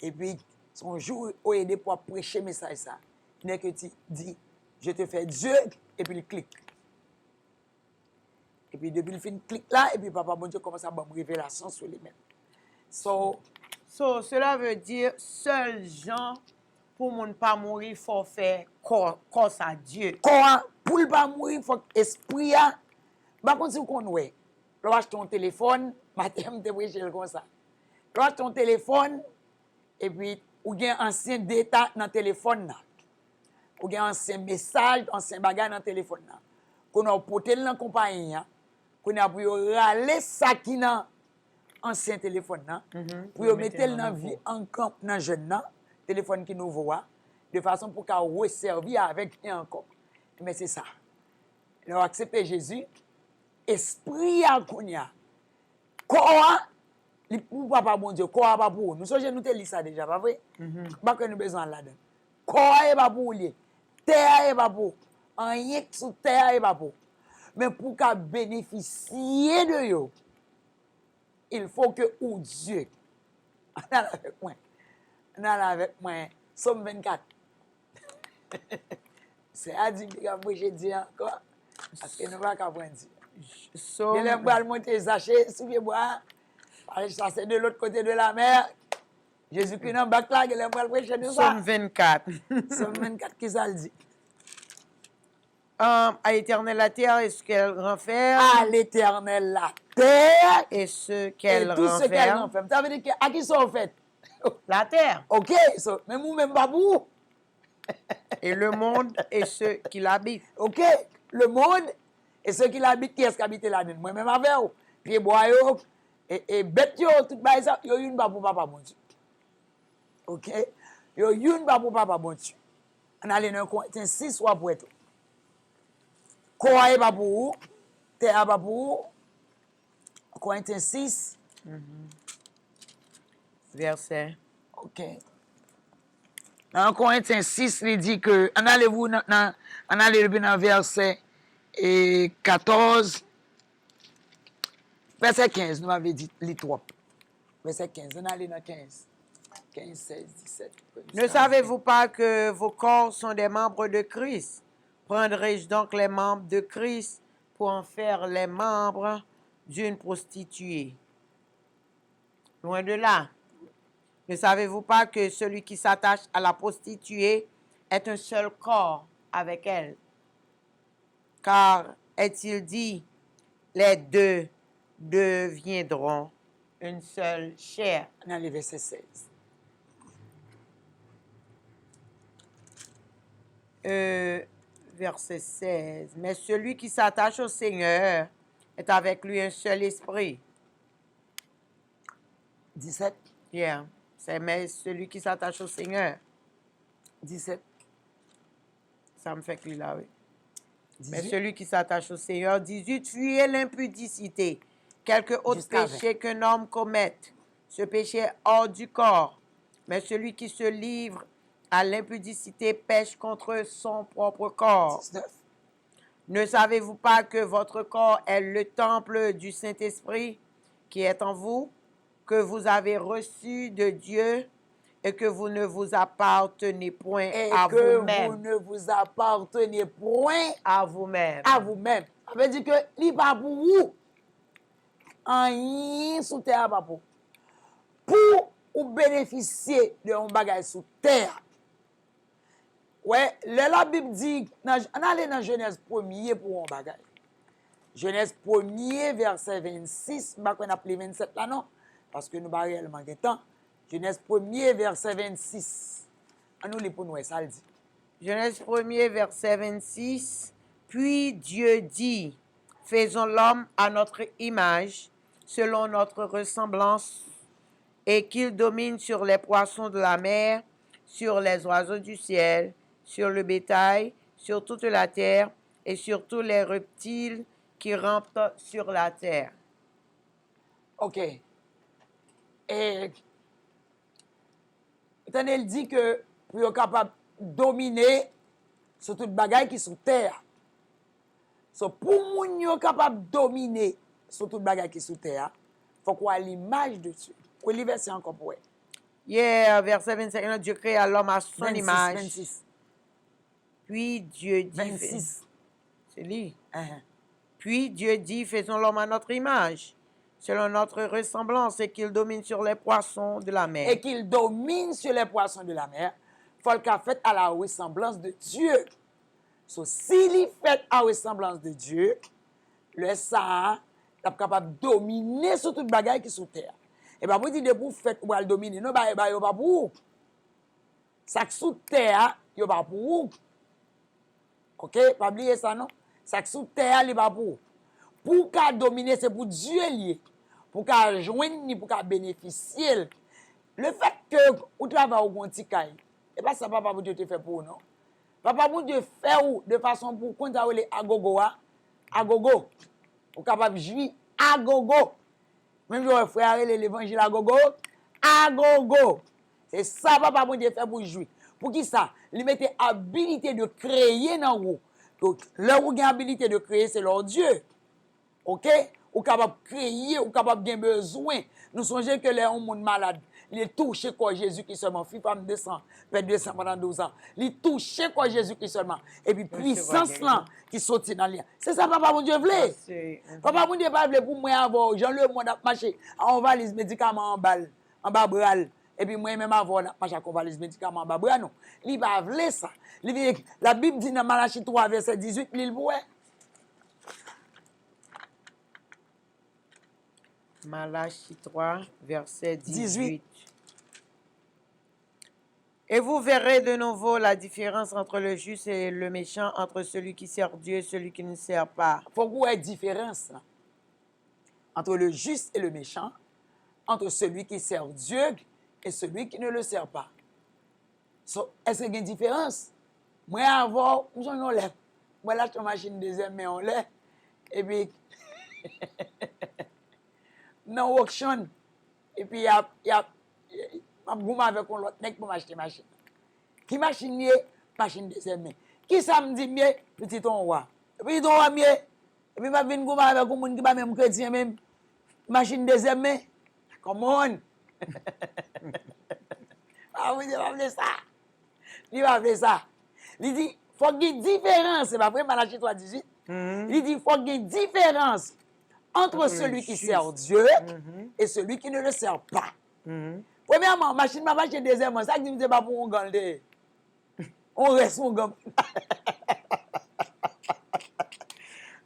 Et puis, son jour au aidé pour prêcher le message ça. Il n'est que tu dis, je te fais Dieu, et puis il clique. Et puis, depuis le fin clic là, et puis papa, bon Dieu, commence à avoir une révélation sur lui-même. So, cela veut dire, seul Jean, pour ne pas mourir, il faut faire corps à Dieu. Corps, pour ne pas mourir, il faut que l'esprit, par contre, si vous connaissez, tu achètes ton téléphone, matin, tu prêches comme ça. Tu achètes ton téléphone, et puis, ou bien ancien data dans le téléphone. Ou bien ancien message, ancien bagage dans le téléphone. Qu'on a porté dans la compagnie, qu'on a pu râler ça qui dans ancien téléphone. Pour mettre dans la vie en camp, dans le jeune, téléphone qui nous voit, de façon pour qu'on resservir avec lui encore. Mais c'est ça. Ils ont accepté Jésus. Esprit à Kounia. Quoi? Pour papa bon Dieu, quoi pas pour nous? Nous nous te lit ça déjà, pas vrai? Pas que nous besoin là-dedans. Quoi est pas pour lui? Terre est pas pour. Rien que sous terre est pas pour. Mais pour qu'à bénéficier de eux, il faut que ou Dieu. On a avec moi. On a avec moi. Somme 24. C'est à dire que j'ai dit encore. Parce que nous ne pouvons pas prendre. Je vais aller monter Zaché, sous les bois. Ça, c'est de l'autre côté de la mer. Jésus-Christ n'a pas là, il va prêcher de ça. Somme 24. Somme 24, qui ça le dit? À l'éternel la terre et ce qu'elle renferme. À l'éternel la terre et ce qu'elle renferme. Et tout ce qu'elle renferme. Ça veut dire à qui sont en fait? La terre. Ok, so, mais nous-mêmes, pas pour. Et le monde et ceux qui l'habitent. Ok, le monde et ceux qui l'habitent, qui est-ce qui habite là-dedans? Moi-même avec vous. Puis bois, et bête, tout ça, yo une pas pour papa bon Dieu. Ok? Yo une pas pour papa bon Dieu. On a dans Corinthiens 6 soit pour être. Quoi est pas pour vous? Terre pas pour vous? Corinthiens 6. Verset. Ok. Dans Corinthiens 6, il dit que, on allez dans verset 14, verset 15, nous m'avez dit les trois. Verset 15, on allait dans 15. 15, 16, 17. Ne savez-vous pas que vos corps sont des membres de Christ? Prendrai-je donc les membres de Christ pour en faire les membres d'une prostituée? Loin de là. Ne savez-vous pas que celui qui s'attache à la prostituée est un seul corps avec elle? Car est-il dit, les deux deviendront une seule chair. Dans le verset 16. Verset 16. Mais celui qui s'attache au Seigneur est avec lui un seul esprit. 17. Yeah. C'est mais celui qui s'attache au Seigneur. 17. Ça me fait cliquer là, oui. Mais 18. celui qui s'attache au Seigneur. 18. Fuyez l'impudicité. Quelque autre Jusqu'à péché qu'un homme commette. Ce péché est hors du corps. Mais celui qui se livre à l'impudicité pêche contre son propre corps. 19. Ne savez-vous pas que votre corps est le temple du Saint-Esprit qui est en vous, que vous avez reçu de Dieu et que vous ne vous appartenez point Et à que vous vous-même? ne vous appartenez point À vous-même. à vous-même. Ça veut dire que li pas pour vous. Rien sous terre pas pour. Pour ou bénéficier de un bagage sous terre. Ouais, la Bible dit, on allait dans Genèse 1er pour un bagage. Genèse 1er, verset 26, je ne vais pas appeler 27 là, non, parce que nous avons réellement de temps. Genèse 1er, verset 26. On nous lit pour nous, ça le dit. Genèse 1er, verset 26. Puis Dieu dit, faisons l'homme à notre image, selon notre ressemblance, et qu'il domine sur les poissons de la mer, sur les oiseaux du ciel, sur le bétail, sur toute la terre, et sur tous les reptiles qui rampent sur la terre. OK. Et il dit que pour être capable de dominer sur toute bagaille qui est sous terre. So, pour moun yo capable de dominer sur toute bagaille qui est sous terre, il faut qu'on ait l'image de Dieu. Pour les verser encore pour eux. Yeah, verset 25, Dieu créa l'homme à son 26, image. 26. Puis Dieu dit... 26. C'est lui. Uh-huh. Puis Dieu dit, faisons l'homme à notre image, selon notre ressemblance, et qu'il domine sur les poissons de la mer. Et qu'il domine sur les poissons de la mer, il faut qu'il fait à la ressemblance de Dieu. So, s'il est fait à la ressemblance de Dieu, le ça, il est capable de dominer sur toute bagaille qui est sur terre. Et bien, vous dites de vous faites ou le dominer, non, il n'y a pas pour vous. Ça qui est sous terre, il n'y a pas pour vous. OK? Pas oublier ça, non? Ça qui est sous terre, il n'y a pas pour vous. Pour qu'à dominer, c'est pour Dieu lié. Pour qu'à joindre, pour qu'à bénéficier. Le fait que vous travaillez au Gonticaille, et pas ça, papa, vous Dieu te fait pour vous, non? Papa, vous Dieu fait ou de façon pour qu'on t'a à gogo, à gogo. Vous capable de jouer à gogo. Même si vous frère l'évangile à gogo, à gogo. C'est ça, papa, vous Dieu fait pour jouer. Pour qui ça? Il mettait habilité de créer dans vous. Donc, là où vous avez habilité de créer, c'est leur Dieu. OK? Ou capable de créer, ou capable de besoin. Nous songeons que les hommes malades, il est touché quoi Jésus qui seulement, fille femme 200, fait 200 pendant 12 ans. Il est touché quoi Jésus qui seulement. Et puis puissance là qui sortit dans l'île. C'est ça papa mon Dieu voulait. Papa mon Dieu pas voulait pour moi avoir, Jean le monde a marché en valise médicaments en balle, en bas bral. Et puis moi même avoir marché en valise médicaments en bas bras non. Il pas voulait ça. La Bible dit dans Malachie 3 verset 18 il voulait. Malachie 3, verset 18. Et vous verrez de nouveau la différence entre le juste et le méchant, entre celui qui sert Dieu et celui qui ne sert pas. Il faut qu'il y ait une différence là, entre le juste et le méchant, entre celui qui sert Dieu et celui qui ne le sert pas. So, est-ce qu'il y a une différence? Moi, avant, je n'en ai. Moi, là, je machine deuxième, mais on l'est. Et puis, dans l'auction, et puis, il y a je goûte avec l'autre mec pour m'acheter machine. Qui machine mieux? Machine deuxième main. Qui ça me dit mieux? Petit ton roi. Et puis ton roi mieux. Et puis je viens goûter avec un monde qui pas même chrétien même. Machine deuxième main. Come on. Ah oui, il va faire ça. Il va faire ça. Il dit, faut qu'il y ait une différence. C'est pas vrai, Malachie 3:18. Il dit, faut qu'il y ait une différence entre celui qui sert Dieu et celui qui ne le sert pas. Premièrement, machine m'a acheté deuxièmement, ça qui me dit pas pour on gagne. On reste on gagne.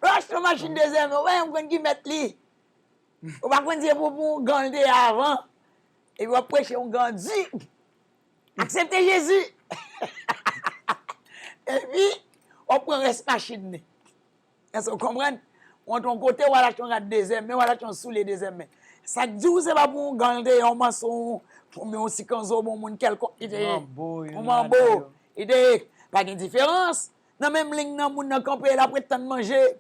Acheter Yon machine deuxième, ouais, on prend qui met li. On va prendre dire pour gande avant. Et on va prêcher on grandi. Acceptez Jésus. Et puis, on prend reste machine. Est-ce que vous comprenez? On ton côté, on va ton deuxième, mais on va ton sous les deuxième. Ça dit, c'est pas pour garder un maçon, pour me aussi quand on bon monde quelconque. On m'en beau. Il pas de différence. Dans même ligne, dans moun nan campé, la prête de manger.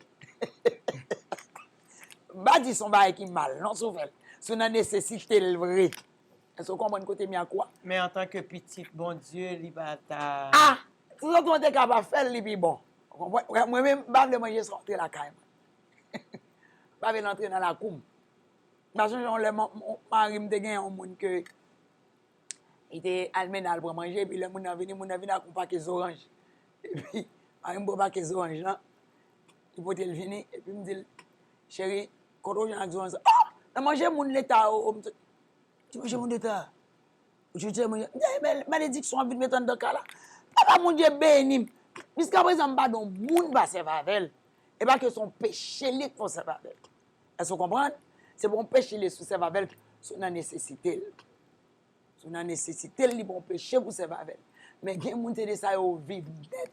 Bah, dis son bail qui mal, non, sauf c'est une nécessité le vrai. Est-ce que vous comprenez côté mi à quoi? Mais en tant que petit, bon Dieu, il va ta... Ah! Tout ça, on est capable de faire, il est bon. Moi-même, je vais manger sans rentrer la caille. Je vais rentrer dans la cour. Parce que mon mari me dit un monde que il était allemand pour manger, puis le monde a venu avec un paquet d'oranges. Et puis, il me paquet d'oranges là. Il peut le venir et puis il me dit chérie, quand on a des oranges, ah, on mange mon l'état. Tu manges mon l'état. Je dis malédiction a vu mettre dans le cas là. Papa mon Dieu béni. Jusqu'à présent, je ne sais pas si monde va servir avec. Et pas que son péché li pour servir avec. Est-ce que vous comprenez? C'est bon péché li sous servir avec, c'est une nécessité. C'est une nécessité li bon péché pour servir avec. Mais il y a des gens qui ça vivent net.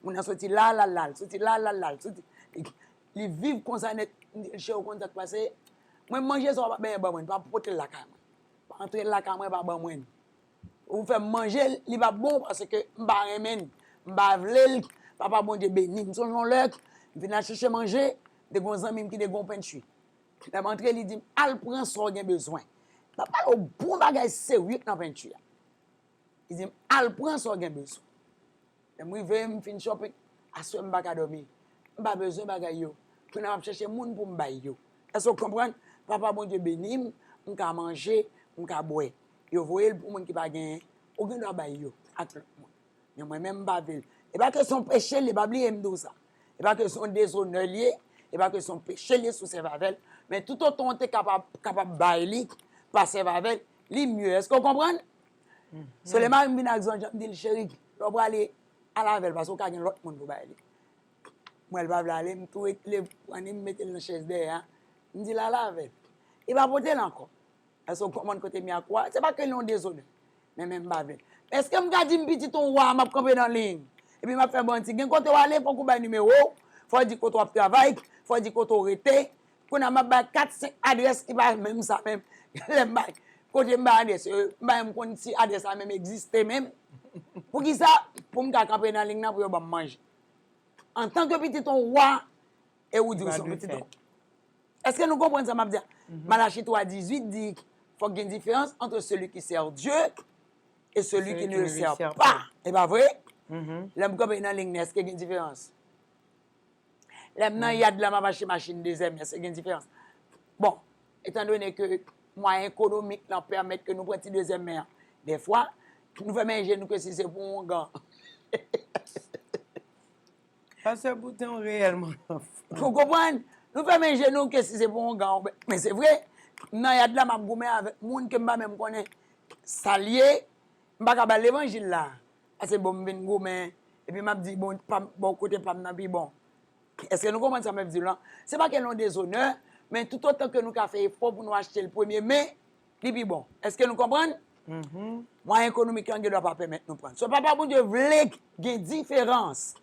On a sorti là, sorti là, sorti. Ils vivent comme ça net, chez au contact passé. Moi manger ça pas bien bon, pas porter la caméra. Pas entrer la caméra pas bon moi. Ou faire manger, il va bon parce que m'ba remen, m'ba vle, papa bon Dieu béni, m'son jon l'heure, vient chercher manger, des gros amis qui des gros pain de chuit. La montre il dit al prend so gen besoin. Papa au bon bagage sérieux dans pain de chuit. Il dit al prend so gen besoin. Et moi veut me fin shopping, aso m'ba ka dormir. M'ba besoin bagay yo. Puis n'a chercher moun pour m'bay yo. Est-ce que vous comprenez? Papa bon Dieu béni, m'ka manger, m'ka boire. Yo voyez pour moun qui pas gagner, aucun doit bay yo à tout le monde. Mais moi même pas ville. Et pas que son péché les pas oublier m'dou ça. Et pas que son déshonneur lié, et pas que son péché lié sous Servavel, mais tout autant on est capable bay li par Servavel, li mieux. Est-ce que vous comprenez? Seulement me vinn exemple, me dit chéri, on va aller à la veille parce qu'on a l'autre monde pour bay li. Moi elle va aller me tout les prendre me mettre dans chaise derrière. Me dit la veille. Il va porter encore. Est-ce qu'on commande côté mi à quoi? C'est pas que l'on désolé. Mais même pas vrai. Est-ce que m'ga dit petit ton roi m'a camper dans ligne. Et puis m'a fait bon petit. Quand on aller faut qu'on bail numéro, faut dire qu'on doit travail, faut dire qu'on doit arrêter. Qu'on a m'a 4 5 adresses qui va même ça même. Les bail. Côté m'a adresse, m'a me si adresse ça même existe même. Pour qui ça? Pour m'ga camper dans ligne pour ba manger. En tant que petit ton roi et ou dire son petit ton. Est-ce que nous comprenons ça m'a dit? Malachie 3:18 dit faut qu'il y ait une différence entre celui qui sert Dieu et celui qui ne le sert pas. C'est pas vrai? L'homme comme dans ligne, est-ce qu'il y a une différence? L'homme il y a de la machine deuxième, est-ce qu'il y a une différence? Bon, étant donné que moyens économiques nous permettent que nous prenions deuxième main, des fois, nous faisons manger nous que si c'est pour un gars. Pas ce bouton réellement. Vous comprenez? Nous faisons manger nous que si c'est pour un gars. Mais c'est vrai, non, il y a de la m'a goumé avec moun que m'a même connaît salier, m'a ka ba l'évangile là. C'est bon m'vin goumé et puis m'a dit bon côté pas n'a puis bon. Est-ce que nous comprenons ça m'a dit là? C'est pas qu'elle ont des honneurs, mais tout autant que nous ka fait effort pour nous acheter le premier mais puis bon. Est-ce que nous comprenons? Moyen économique on ne doit pas permettre nous prendre. So papa bon Dieu voulait qu'il différence.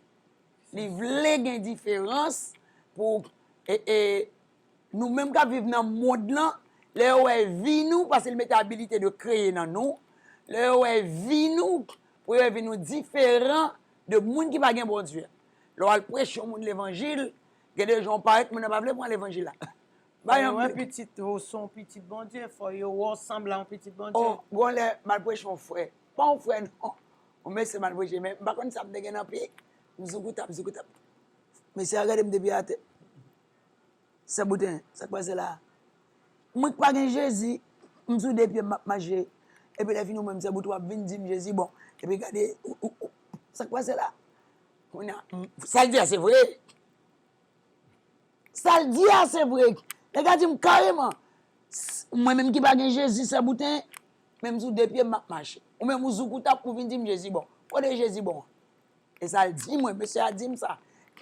Il voulait qu'il différence pour et nous-mêmes qui vivons dans le monde là, là où est vie nous, parce qu'il met l'habilité de créer dans nous, là où est vie nous, pour être nous différents de monde qui pas gain bon Dieu. Là où prêche au monde l'évangile, que des gens paraissent, mais ne pas prendre l'évangile là. Un petit son petit bon Dieu, faut y ensemble un petit bon Dieu. Oh, bon là, mal prêche mon frère. Pas un frère non. On met ce mal prêche mais par contre ça me dégaine un peu. Mzoukoutap. Mais c'est regarder me depuis à tête. C'est boutin, ça passe là. Moi pas gain Jésus, m'sou des pieds manger et puis la fin nous même c'est boutou vinn dire Jésus bon et puis regardez ça passe là. On a ça le dit c'est vrai. Ça le dit c'est vrai. Les gars disent carrément moi même qui pas gain Jésus c'est boutin même sous des pieds marcher. Ou même mzoukoutap pour vinn dire Jésus bon. Quoi de Jésus bon. Et ça le dit moi monsieur a dit ça.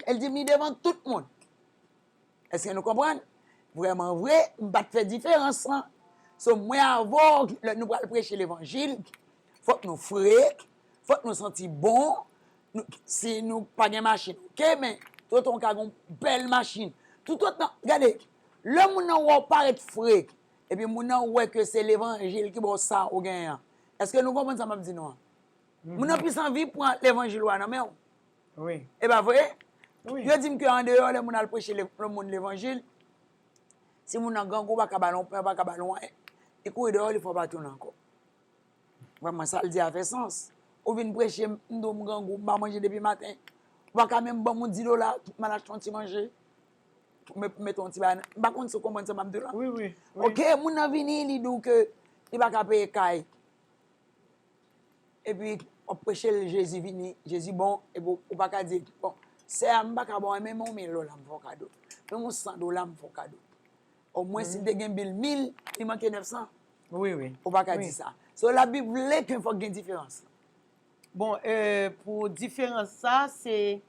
Elle dit devant tout le monde. Est-ce que nous comprenons? Vraiment vrai, je ne vais pas faire différence. So, moi, avant, nous allons prêcher l'évangile, il faut que nous frais, il faut que nous sentions bons. Si nous pas de machine, ok, mais tout on a une belle machine. Tout autant, regardez, le monde va paraître frais, et puis mon ouais que c'est l'évangile qui va ça au gain. Est-ce que nous comprenons ça, m'a dit non? Mon plus envie pour l'évangile ou non, mais Oui. et bien vrai, Oui. je dis que en dehors, le monde a prêché le monde l'évangile. Si mon a gangou pas ballon, pas ballon, et courir dehors, il faut pas tourner encore. Vraiment, ça le dit a fait sens. Ou vient prêcher, m'do m'gangou, m'a manger depuis matin. Ou pas même bon mon $10, malade ton manger. Mettons un petit ban. Par contre, ça comment ça m'a dit là. Oui, oui. OK, mon a vini, il dit que il va payer caille. Et puis on prêche le Jésus vini, Jésus bon et bon, ou pas dire bon, c'est un pas bon même $1000 me font cadeau. Même $100 me font cadeau. Au moins si tu gagnes 1000, il manque 900. Oui, oui. Ou pas Oui. dire ça. So la Bible est qu'il faut qu'il y ait une différence. Bon, pour différence ça, c'est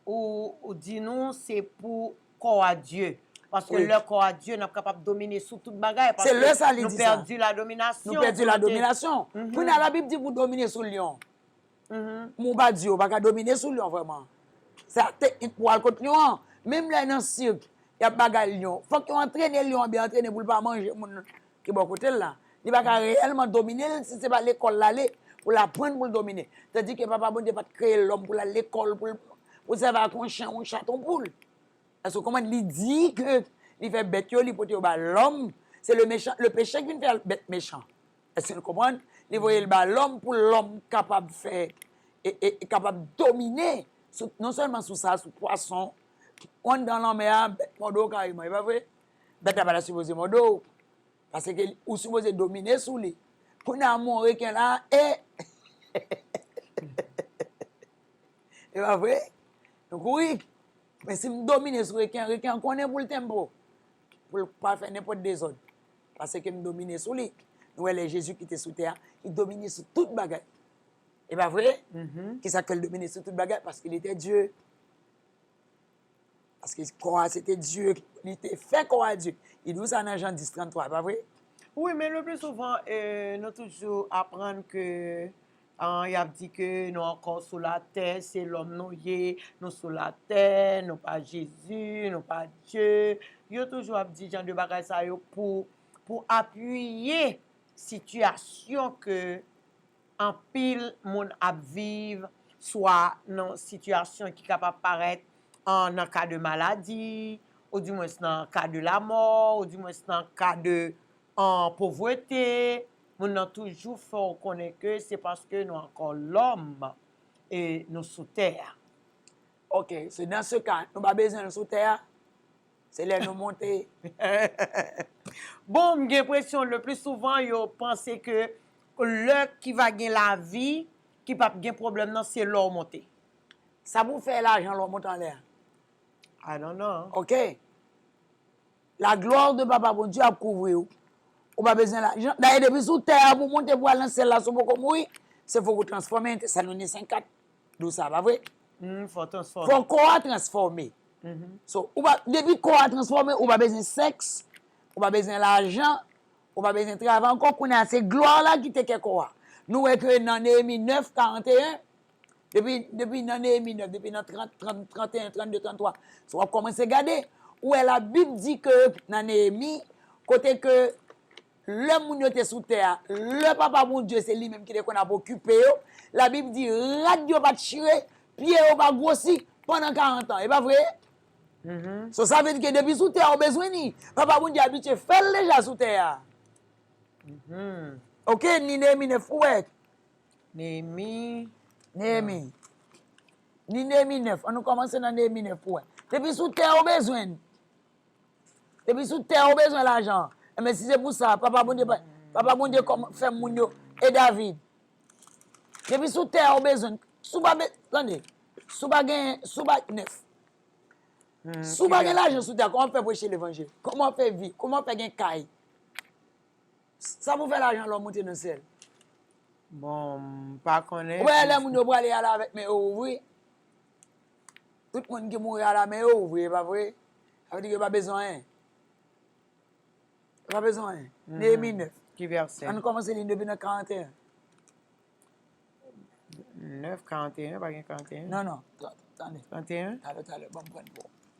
ou dis-nous, c'est pour corps à Dieu. Parce que Oui. le corps à Dieu n'est pas capable de dominer sur toute bagaille. Parce C'est le ça, que il nous dit perdu ça. la domination. Nous perdons la Pour domination. Pour la Bible dit pour dominer sur le lion. Mhm. Mon bas Dieu, pas dominer sur le lion vraiment. C'est la technique pour aller contre le lion. Même là dans le cirque, il y a bagaille lion. Faut qu'on entraîne le lion bien entraîné pour ne pas manger mon qui bon côté là. Il va réellement dominer si c'est pas l'école l'aller pour l'apprendre pour le dominer. C'est-à-dire que papa bon Dieu pas créer l'homme pour l'école pour servir à un chien ou un chaton poule. Parce que comment il dit que il fait bête il porte l'homme, c'est le méchant, le péché qui vient faire bête méchant. Est-ce que vous comprenez? Il voyait l'homme pour l'homme capable de faire et capable de dominer non seulement sur ça, sur poisson, on dans la mer, bête modo carrément, il pas vrai? Bête n'a pas supposé modo parce que ou supposé dominer sous lui. Qu'on a mon requin là et c'est pas vrai? Donc oui, mais si je domine sur requin, requin connaît pour le tempo. Pour ne pas faire n'importe désordre. Parce que je domine sur lui. Nous, les Jésus qui était sous terre, il dominait sur toute bagaille. Et pas vrai? Qui ça qu'il dominait sur toute bagaille? Parce qu'il était Dieu. Parce que c'était Dieu. Il était fait quoi à Dieu. Il nous a dans Jean 10, 33, pas vrai? Oui, mais le plus souvent, nous toujours apprendre que il a dit que nous encore sur la terre, c'est l'homme nous sur la terre, nous pas Jésus, nous pas Dieu. Yo toujours a dit genre de bagages ça yo pour appuyer situation que en pile moun ap vive, soit dans situation qui capable paraître en cas de maladie, ou du moins dans cas de la mort, ou du moins dans cas de en pauvreté. Moun nan toujours faut connaître que c'est parce que nous encore l'homme et nous sous terre. Ok, c'est dans ce cas, nous n'avons pas besoin de sous terre. C'est là nous monter. Bon, j'ai l'impression le plus souvent, yo pense que le qui va gagner la vie, qui pas gagner problème, non, c'est l'or monter. Ça vous fait l'argent, l'on monte en l'air. I don't know. Ok? La gloire de Papa, bon Dieu, a couvert. On n'a pas besoin d'argent. D'ailleurs, depuis sous terre, pour monter pour aller dans celle-là, si vous mourir, c'est faut vous transformer. Ça nous est 54. D'où ça, pas vrai? Faut transformer. Faut quoi transformer. So, depuis quoi transformer, on n'a pas besoin de sexe, on n'a pas besoin d'argent, on n'a pas besoin de travail. Encore qu'on a ces gloires-là qui te quoi. Nous, que dans Néhémie 9, 41, depuis dans Néhémie 9, depuis dans 30, 31, 32, 33, on va commencer à regarder. Où la Bible dit que dans Néhémie, côté que le moun était sous terre, le papa mon Dieu, c'est lui-même qui qu'on a occupé. La Bible dit, radio va tirer, pied va grossir pendant 40 ans. Et pas vrai? So, ça veut dire que depuis sous terre, on a besoin ni. Papa mon Dieu habitué, fait déjà sous terre. Ok, ni Néhémie ne fouet. Néhémie. Néhémie. Ni Néhémie 9. On a commencé dans Néhémie 9 fouet. Depuis sous terre, on a besoin. Depuis sous terre, on a besoin l'argent. Mais si c'est pour ça, papa bon Dieu fait Mounio et David. Depuis sous terre, on a besoin. Attendez, souba 9. Souba l'argent sous terre, comment on fait prêcher l'évangile? Comment on fait vivre? Comment on fait gagner caille? Ça vous fait l'argent, l'homme monter dans le ciel. Bon, pas connaître. Ouais, les gens vont aller avec mes ouvriers. Tout le monde qui mourit à la main ouvrier, pas vrai? Ça veut dire qu'il n'y a pas besoin. Pas besoin. Néhémie 9. Qui verset? On commence les depuis le 41. 9, 41, pas 41. Non, attendez. 31? Allez, bon, bon.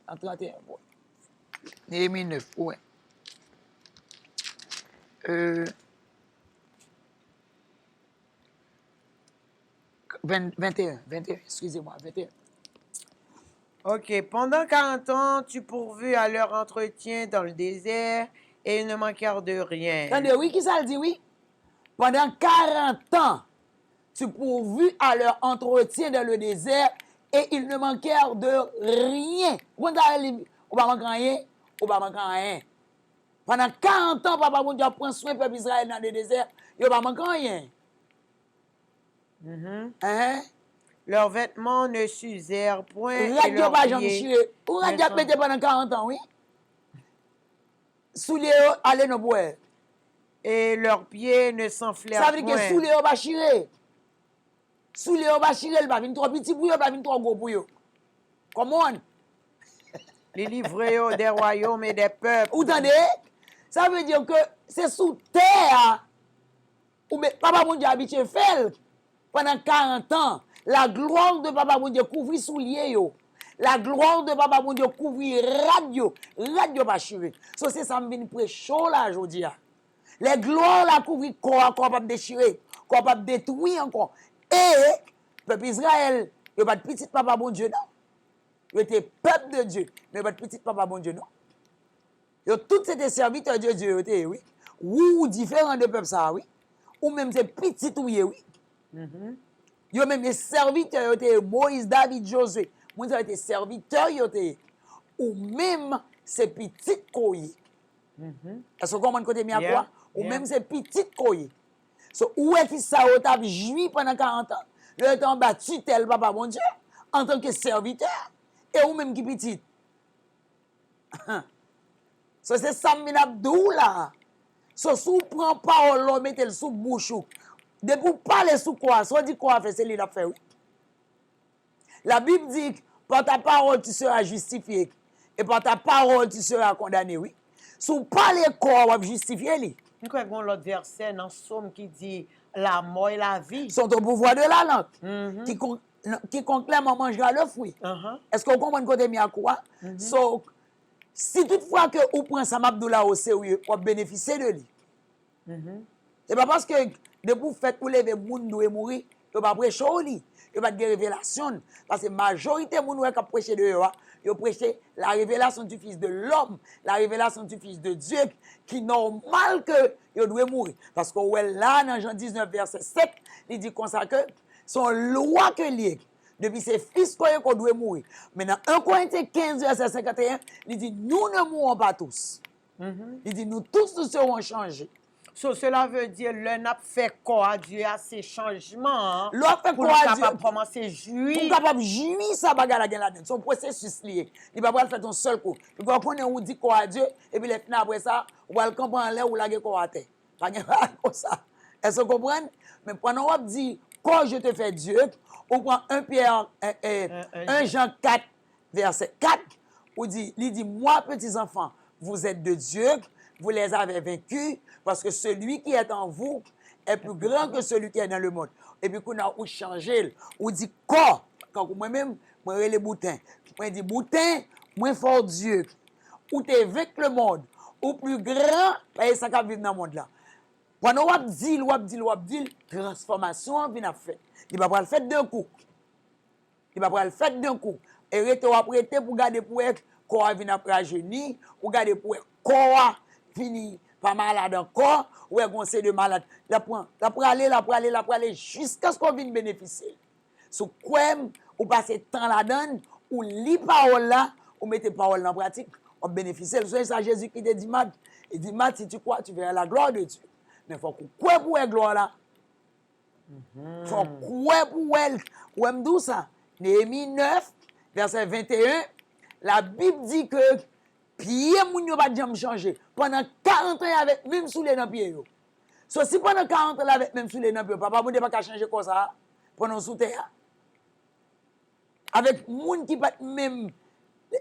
En 31, bon. Néhémie 9, ouais. 21, excusez-moi, 21. OK. Pendant 40 ans, tu pourvus à leur entretien dans le désert et ils ne manquèrent de rien. Attendez, oui, qui ça le dit, oui? Pendant 40 ans, tu pourvus à leur entretien dans le désert et ils ne manquèrent de rien. On va manquer rien, on va manquer rien. Pendant 40 ans, papa, mon Dieu, prend soin du peuple Israël dans le désert, il va manquer rien. Hein? Leurs vêtements ne s'usèrent point et Radio leurs pas jamais pieds chiré. Ou radio sont- pété pendant 40 ans, oui? Souliers, allez nous boire. et leurs pieds ne s'enflèrent Ça veut dire que point. souliers, on va chirer. Souliers, on va chirer, il va venir trop petit pour eux, il va venir trop gros pour eux. Comment? Les livrèrent des royaumes et des peuples. Vous entendez? Ça veut dire que c'est sous terre où Papa mon Dieu habitué fait pendant 40 ans. La gloire de Papa mon Dieu couvrit souliers yo. La gloire de Papa mon Dieu couvrit radio. Radio pas chirer. So c'est ça me vient prêcher là aujourd'hui. Les gloires la couvrit corps pas déchirer, corps pas détruire encore. Et peuple Israël, il pas de petit Papa mon Dieu non. Il était peuple de Dieu, mais pas de petit Papa mon Dieu non. Yo tous étaient serviteurs de Dieu, oui. Ou différents de peuple ça, oui. Ou même c'est petit ou oui. Yo même les serviteurs Moïse, David, Josué. Moi ça été serviteurs ou même c'est petit koyi. Est-ce que vous comprenez côté mia quoi? Ou même c'est petit koyi. So où est-ce que ça a joui pendant 40 ans? Le temps battu tel papa mon Dieu en tant que serviteur et ou même qui petit. So c'est ça m'abdou là. So sous prend parole l'homme mettez sous bouche. De pour parler sous quoi? Soit dit quoi fait c'est lui l'a fait oui. La Bible dit par ta parole tu seras justifié et par ta parole tu seras condamné oui. Sous parler quoi on va justifier lui. Nous avons l'autre verset dans Somme qui dit la mort et la vie sont au pouvoir de la langue. Qui conclètement mangera le fruit. Est-ce qu'on comprend côté mi à quoi? So si toutefois que vous prenez Sam Abdoula au sérieux, vous bénéficiez de lui. C'est pas parce que de vous faites pour lever moun doit mourir, vous pas prêcher au lit, vous pas de révélation parce que majorité moun qui prêcher de eux, ils prêcher la révélation du fils de l'homme, la révélation du fils de Dieu qui normal que il doit mourir parce que là dans Jean 19 verset 7, il dit comme ça que son loi que lié depuis ses fils qu'on doit mourir. Maintenant 1 Corinthiens 15 verset 51, il dit nous ne mourrons pas tous. Il dit nous tous nous serons changés. So, cela veut dire le n'a fait quoi à Dieu à ces changements L'autre fait pour quoi à Dieu? capable commencer à jouir. Pour capable jouir ça bagarre là-dedans. Son processus lié. Il va pas le faire ton seul coup. Il va connaître où dit quoi à Dieu et puis après ça, on va le comprendre en l'air ou la quoi à terre. Pas comme ça. Est-ce que vous comprenez? Mais pendant on dit quand je te fais Dieu, on prend 1 Jean 4 verset 4 où il dit moi petits enfants, vous êtes de Dieu, vous les avez vaincus parce que celui qui est en vous est plus grand que celui qui est dans le monde. Et puis, qu'on a changé, on dit quoi? Quand moi-même, moi, les boutins. Moi, dit boutin, moins fort Dieu. Ou t'es avec le monde, ou plus grand, et ça qui vivre dans le monde là. Pendant on dit, transformation vient à faire. Il va pas le faire d'un coup. Il va pas le faire d'un coup. Et rete ou après pour garder pour être corps vient après à genoux, ou garder pour être corps fini pas malade encore, ou est conseil de malade. La pour aller jusqu'à ce qu'on vienne bénéficier. Sous quoi ou passer temps là-dedans, ou lit parole là, ou mettez parole en pratique, on bénéficie. C'est ça Jésus qui te dit Matt. Il dit Matt, si tu crois, tu verras la gloire de Dieu. Mais il faut qu'on croit pour la gloire là. Il faut croire pour elle. Ou même d'où ça? Néhémie 9, verset 21, la Bible dit que pied moun yo pas jamais changer. Pendant 40 ans avec même sous les dans pied yo. So si pendant 40 ans avec même sous les dans pied, papa moun pas changer comme ça pendant sous terre. Avec moun qui pas même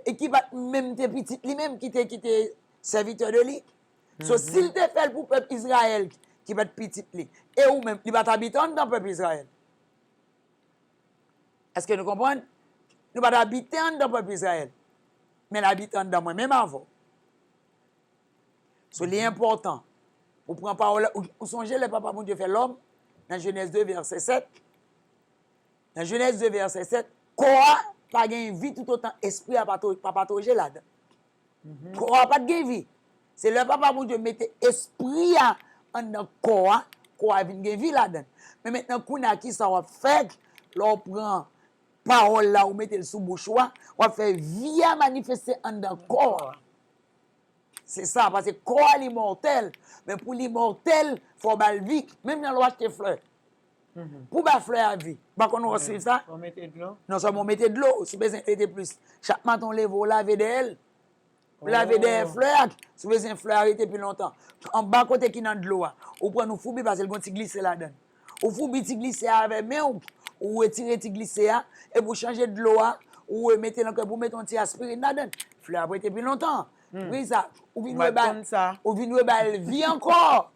et qui va même te petit lui-même qui était serviteur de lui. So, s'il te fait pour le peuple Israël qui va être petit lui, et ou même, il va t'habiter dans le peuple Israël. Est-ce que nous comprenons? Nous va habiter dans le peuple Israël. Mais l'habitant dans moi-même avant. So, c'est important. Pour prendre parole, ou songez le papa mon Dieu fait l'homme, dans Genèse 2, verset 7. Dans Genèse 2, verset 7, quoi pas gain vie tout autant esprit à pas patauger là-dedans. Quoi pas de vie. C'est le papa mon Dieu mettait esprit en dans quoi vient gain vie là-dedans. Mais maintenant qu'on a qui ça va faire, l'on prend parole là ou mettez le sous bouche on va faire vie à manifester en dans corps. C'est ça parce que corps l'immortel, mais pour l'immortel, faut bal vie, même dans l'acheter fleur. Pour ba fleur à vie. Pas qu'on reçoit ça. On mettait de l'eau. Non seulement mettez de l'eau, si besoin de plus. Chaque matin on lève, on lave d'elle. Laver des fleurs, si besoin fleur arrêter plus longtemps. En bas côté qui dans de l'eau, ou prend nous foubi parce qu'elle gonti glisser là-dedans. Ou foubi ti glisser avec main ou retirer ti glisser et pour changer de l'eau ou mettre dans pour mettre un petit aspirine là-dedans. Fleur arrêter plus longtemps. Oui ça, ou vinn comme ça. ou vinn vie encore.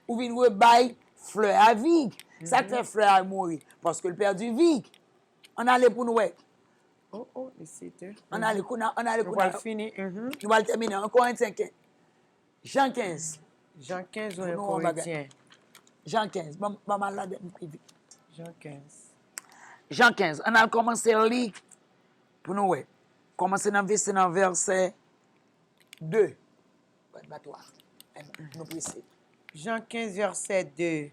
Ou vinn bail fleur à vie. Ça fait fleur à mourir parce que le perdu vie. On allait pour nous. Oh, c'est On allait On va le finir. Nous allons terminer. Encore un 5. Jean 15. Jean 15 ou Nous, un on va Corinthien? Jean 15. Maman là, privé. Jean 15. Jean 15. On a commencé à lire pour nous. Commencer dans verset 2. Nous précis. Jean 15, verset 2.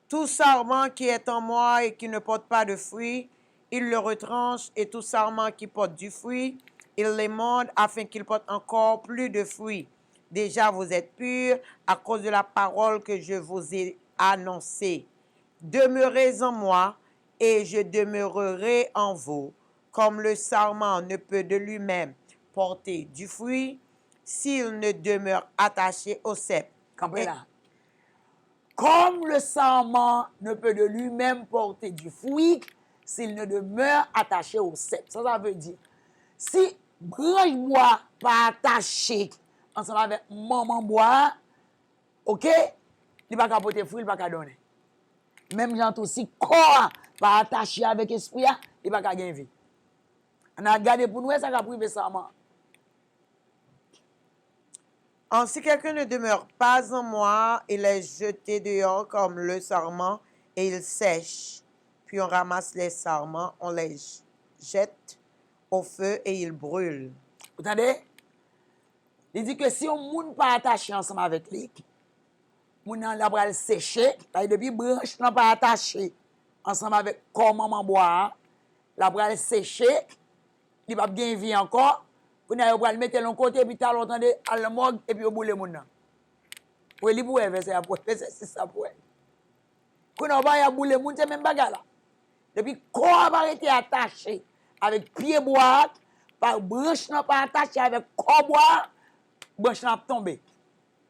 Tout sarment qui est en moi et qui ne porte pas de fruit, il le retranche, et tout sarment qui porte du fruit, il l'émonde afin qu'il porte encore plus de fruits. Déjà vous êtes purs à cause de la parole que je vous ai annoncée. Demeurez en moi, et je demeurerai en vous. Comme le sarment ne peut de lui-même porter du fruit, s'il ne demeure attaché au cep. Campez là. Comme le sarment ne peut de lui-même porter du fruit, s'il ne demeure attaché au cep. Ça veut dire, si branche bois pas attaché ensemble avec maman bois, ok, il ne va pas porter fruit, il ne va pas donner. Même gens aussi, corps pas attaché avec esprit, il ne va pas gagner vie. On a regardé pour nous, ça va priver sarment. Si quelqu'un ne demeure pas en moi, il est jeté dehors comme le sarment et il sèche. Puis on ramasse les sarments, on les jette au feu et ils brûlent. Vous entendez? Il dit que si on ne pas attaché ensemble avec lui, on va le sécher, depuis branche n'a pas attaché ensemble avec comme maman bois, la va le sécher, il va bien vivre encore. Vous allez le mettre de l'autre côté, puis vous allez à la morgue, et puis vous boulez mon nom. Vous allez vous verser après, c'est ça pour elle. Vous allez bouler mon c'est même bagarre là. Depuis corps va être attaché avec pied bois, par branche n'a pas attaché avec corps bois, branche n'a pas tombé.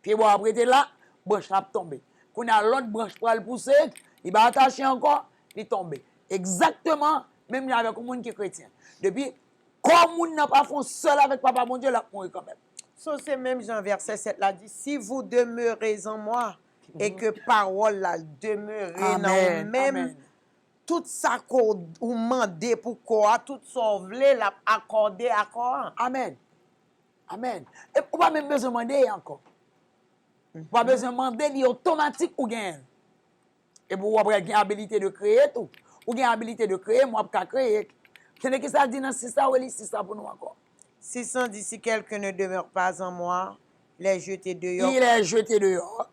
Pied bois après être là, branche n'a pas tombé. Vous avez l'autre branche pour le pousser, il va attacher encore, il tombe. Exactement, même avec un monde qui est chrétien. Depuis comme on n'a pas fait seul avec papa, mon Dieu, là, mourir quand même. C'est même Jean verset 7 là dit, si vous demeurez en moi et que parole là demeure en même, Amen. tout ça qu'on ou mandé pour quoi, tout ça vle l'a accordé à quoi. Amen. Amen. Et on va même besoin de demander encore. On va besoin de demander, il est automatique ou gain. Et pour avoir une habilité de créer tout. Ou une habilité de créer, moi, je peux créer. Ce n'est que ça dit dans 600 ou 600 pour nous encore. 600 dit si quelqu'un ne demeure pas en moi, il est jeté dehors. Il est jeté dehors.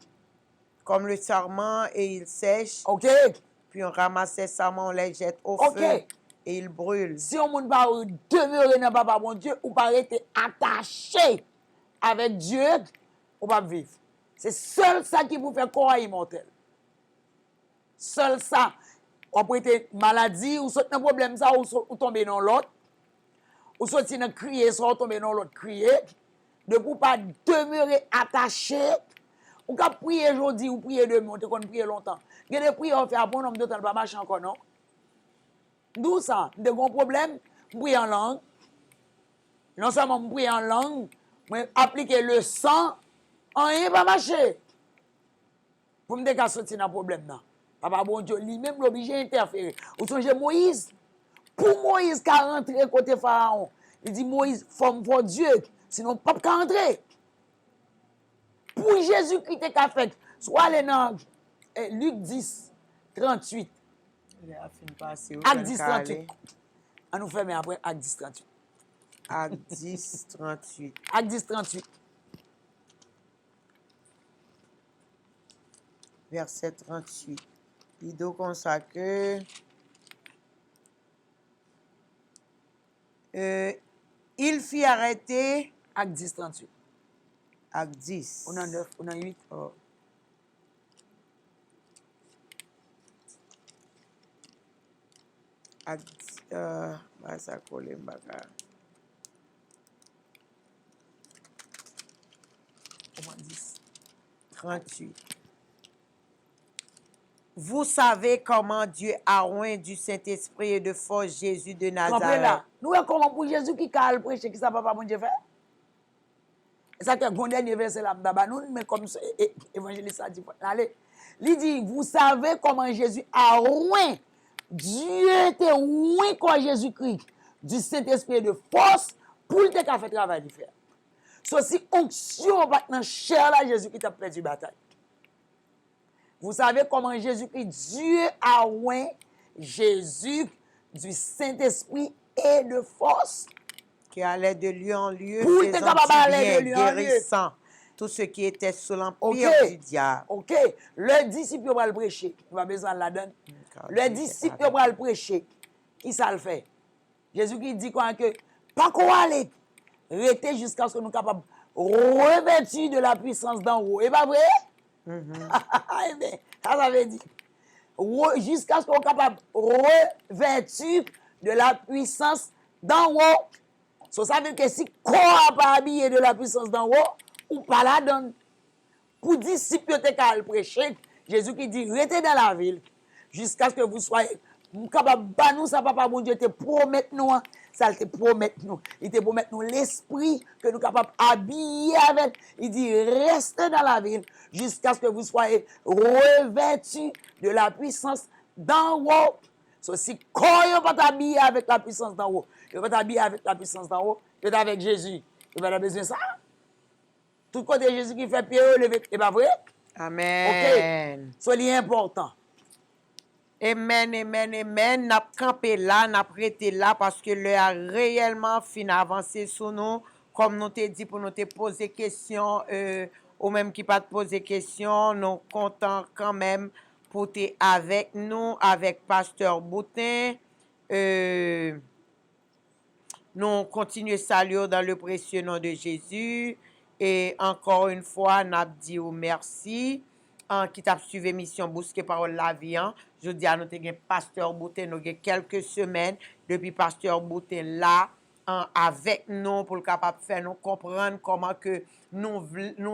Comme le sarment et il sèche. OK. Puis on ramasse ces sarments, on les jette au OK. feu et ils brûlent. Si on ne va demeurer dans papa, mon Dieu, ou pas être attaché avec Dieu, on va vivre. C'est seul ça qui vous fait corps immortel. Seul ça. Ou après maladie, ou sortir un problème ça, ou tomber dans l'autre. Ou sortir dans crier, ou tomber dans l'autre crier. De ne pas demeurer attaché. Ou qu'à prier aujourd'hui, ou prier demain, on te connaît prier longtemps. Il y a des prières on fait un bon nombre de temps, pas marcher encore, non? D'où ça? De gros problèmes, prier en langue. non seulement me prier en langue, mais appliquer le sang, rien pas marcher. Pour me dégager sortir dans le problème là. Papa bon Dieu, lui-même l'obligé d'interférer. Vous songez Moïse? Pour Moïse qui a rentré côté Pharaon, il dit Moïse, forme pour Dieu, sinon pas qu'à rentrer. Pour Jésus-Christ qui a fait, soit aller dans Luc 10, 38. Acte 10, 38. On nous fait mais après Acte 10, 38. Acte 10, 38. Acte 10, 38. Verset 38. Il dit comme ça que il fit arrêter Acte 10, 38. Acte 10. On a 9, on a 8. Oh. Acte, ça colle mbaka. Comment 10? 38. Vous savez comment Dieu a oint du Saint-Esprit et de force Jésus de Comprenez Nazareth. là. Nous voyons comment pour Jésus qui a prêché, qui ça papa bon Dieu fait. Et ça que le dernier verset là, nous, mais comme évangéliste a dit, allez, il dit, vous savez comment Jésus a oint, Dieu était oint quoi Jésus-Christ, du Saint-Esprit et de force, pour le faire faire travail de faire. Ceci, onction, dans chair là, Jésus-Christ a perdu la bataille. Vous savez comment Jésus-Christ, Dieu a oint Jésus du Saint-Esprit et de force. Qui allait de lieu en lieu, Pour faisant te capable du d'aller de bien, lieu en lieu. guérissant tout ce qui était sous l'empire Ok. du diable. Ok, le disciple va le prêcher. Il va besoin de la donne. Le disciple va le prêcher. Qui ça le fait? Jésus qui dit quoi que pas qu'on aller. Rester jusqu'à ce que nous soyons capables de revêtir de la puissance d'en haut. Et pas vrai? Eh bien, ça veut dire. Jusqu'à ce qu'on soit capable de revêtir de la puissance d'en haut. Ça veut dire que si qu'on n'a pas habillé de la puissance d'en haut, ou pas la donne. Pour disciples te prêcher, Jésus qui dit, restez dans la ville, jusqu'à ce que vous soyez capable de nous, ça papa bon Dieu te promet nous, ça te promet nous. Il te promet nous l'esprit que nous sommes capables d'habiller avec. Il dit, restez dans la ville, jusqu'à ce que vous soyez revêtus de la puissance d'en haut. Si quand vous pas t'habiller avec la puissance d'en haut, vous pas t'habiller avec la puissance d'en haut, vous êtes avec Jésus. Vous n'avez pas besoin de ça. Tout côté Jésus qui fait pied levé, c'est pas vrai? Amen. Ok. C'est important. Amen, amen, amen. N'a campé là, n'a prêté là parce que le a réellement fin avancé sur nous. Comme nous t'ai dit pour nous te poser question, ou même qui pas te poser question, nous comptons quand même pour te avec nous, avec Pasteur Boutin. Nous continuons saluer dans le précieux nom de Jésus. Et encore une fois, nous dit merci. Qui t'a suivi mission Bousquet Parole la vie. Je dis à nous avons Pasteur Boutin, nous avons quelques semaines depuis Pasteur Boutin là avec nous pour le capable faire nous comprendre comment que nous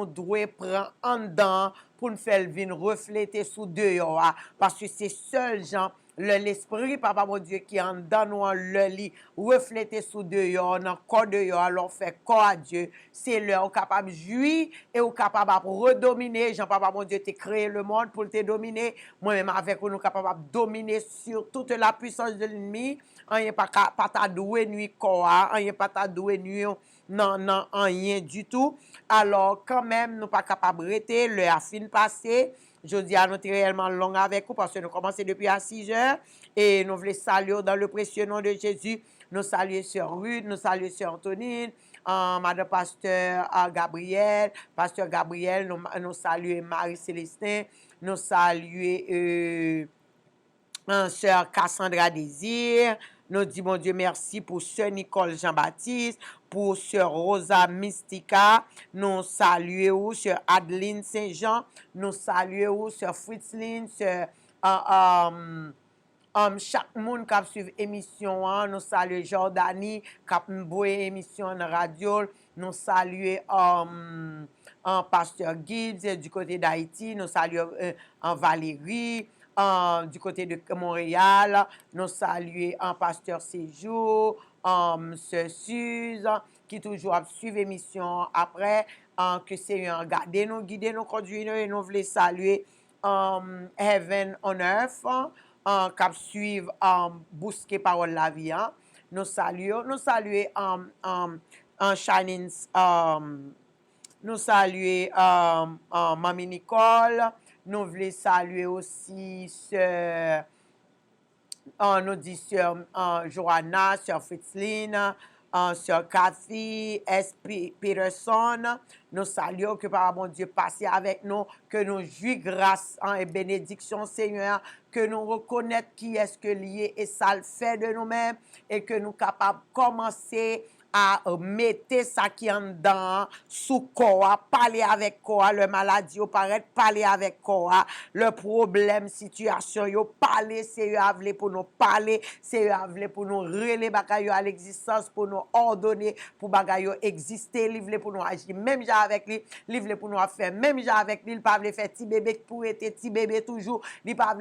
devons prendre en dedans pour nous faire venir refléter sous dehors parce que c'est seul gens l'esprit, papa mon Dieu, qui en dans nous en le lit, reflété sous dehors, dans le corps dehors, alors fait corps à Dieu. C'est leur capable de jouir et au capable de redominer. Jean, papa mon Dieu, t'es créé le monde pour te dominer. Moi-même, avec nous, capable de dominer sur toute la puissance de l'ennemi. On n'est pas ta doué nuit corps, on n'est pas ta doué nuit. Non, rien du tout. Alors, quand même, nous pas capable de rester, le a fin passé. Je dis à nous réellement long avec vous parce que nous commençons depuis à 6 heures et nous voulons saluer dans le précieux nom de Jésus. Nous saluons Sœur Ruth, nous saluons Sœur Antonine, Madame Pasteur Gabriel, Pasteur Gabriel, nous saluons Marie-Célestin, nous saluons Sœur Cassandra Désir. Nous disons, mon Dieu, merci pour Sœur Nicole Jean-Baptiste, pour Sœur Rosa Mystica. Nous saluons Sœur Adeline Saint-Jean. Nous saluons Sœur Fritzline, Sœur chaque monde qui a suivi l'émission. Nous saluons Jordanie, qui a suivi l'émission en radio. Nous saluons Pasteur Gibbs du côté d'Haïti. Nous saluons Valérie. Du côté de Montréal, nous saluons Pasteur Séjour, Sœur Suze, qui toujours a suivi émission après, que Seigneur garde nous, guide nous, conduit nous, et nous voulons saluer Heaven on Earth, qui suivre Bousquet Parole la vie. Nous saluons Shining, nous saluons Mamie Nicole, nous voulons saluer aussi Sœur, nous dit Sœur Johanna, Sœur Fritzline, Sœur Cathy, S. Peterson. Nous saluons que par bon Dieu passe avec nous, que nous jouissons grâce et bénédiction Seigneur, que nous reconnaissons qui est-ce que lié et ça le fait de nous-mêmes et que nous sommes capables de commencer à mettre ça qui en dedans sous corps, parler avec corps, le maladie au paraître, parler avec corps, le problème, situation, yo parler, c'est eux pour nous parler, c'est eux pour nous relayer bagaille à l'existence, pour nous ordonner, pour bagaille exister, livre pour nous agir, même j'ai avec lui, livre pour nous faire, même j'ai avec lui, il pas faire petit bébé pour être petit bébé toujours, il pas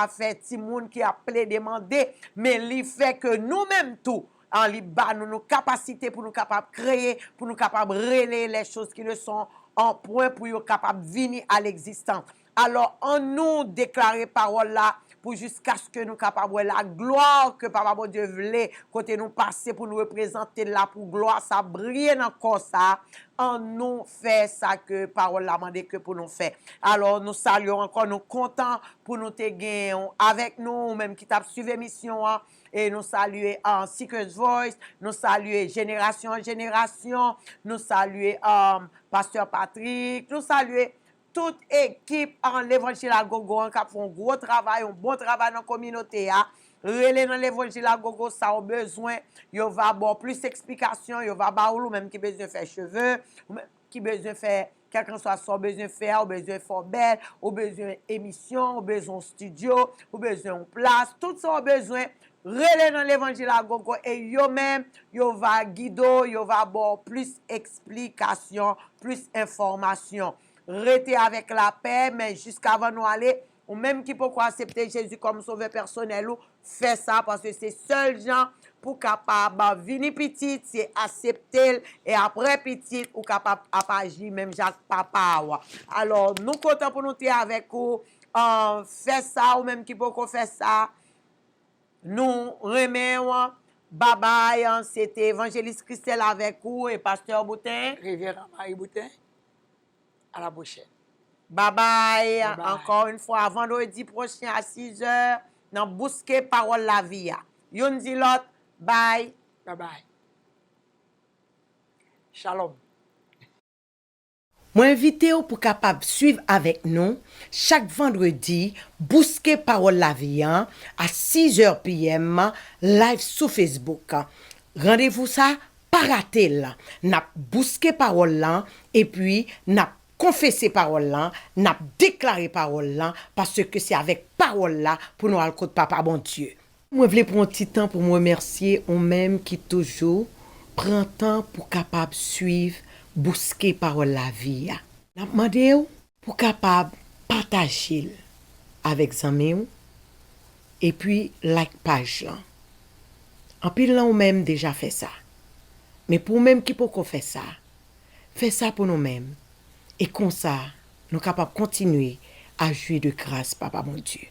faire petit monde qui a appelé demander, mais il fait que nous-mêmes tout en liba nous capacités pour nous capables de créer, pour nous capables de relayer les choses qui ne sont en point pour nous capables de venir à l'existence. Alors, en nous déclarer parole là, pour jusqu'à ce que nous capables de la gloire que Papa bon Dieu voulait, côté nous passer pour nous représenter là, pour gloire, ça brille encore ça. En nous fait ça que parole l'a demandé que pour nous faire. Alors, nous saluons encore, nous contents pour nous te gagner avec nous, même qui t'a suivi l'émission, et nous saluer en Secret Voice, nous saluer Génération en Génération, nous saluer Pasteur Patrick, nous saluer toute équipe en l'évangile à gogo qui font un gros travail, un bon travail dans la communauté. Relais dans l'évangile à gogo, ça a besoin, il va avoir plus d'explications, il va avoir ou même qui besoin de faire cheveux, ou même qui besoin de faire quel que soit son besoin de faire, ou besoin de faire belle, ou besoin d'émission, ou besoin de studio, ou besoin de place, tout ça a besoin. Relais dans l'évangile à gogo et yo même, yo va guider, yo va avoir plus explications, plus informations. Restez avec la paix, mais jusqu'avant nous aller, ou même qui peut accepter Jésus comme sauveur personnel, ou fait ça parce que c'est seul gens pour capable venir petit, c'est accepter et après petit ou capable agir même Jacques Papa. Alors nous comptons pour nous être avec vous, fait ça ou même qui peut faire ça. Nous remercions. Bye bye, c'était Évangéliste Christelle avec vous et Pasteur Boutin. Révérend Marie Boutin. À la prochaine. Bye bye. Bye bye. Encore une fois, vendredi prochain à 6h, dans Bousquet Parole la vie. Yon dit l'autre, bye. Bye bye. Shalom. Moi invité pour capable suivre avec nous chaque vendredi Bousquet Parole la vie à 6h p.m. live sur Facebook. Rendez-vous ça, pas rater là. N'a Bousquet Parole là et puis n'a confesser parole là, n'a déclaré parole là parce que c'est avec parole là pour nous aller côté papa bon Dieu. Moi voulais prendre un petit temps pour me remercier on même qui toujours prend temps pour capable suivre Bousquet Parole la vie. N'a demandé pour capable partager avec amis et puis like page là. En pile là on même déjà fait ça. Mais pour même qui peut faire ça, fait ça pour nous mêmes. Et comme ça, nous sommes capables de continuer à jouir de grâce, Papa mon Dieu.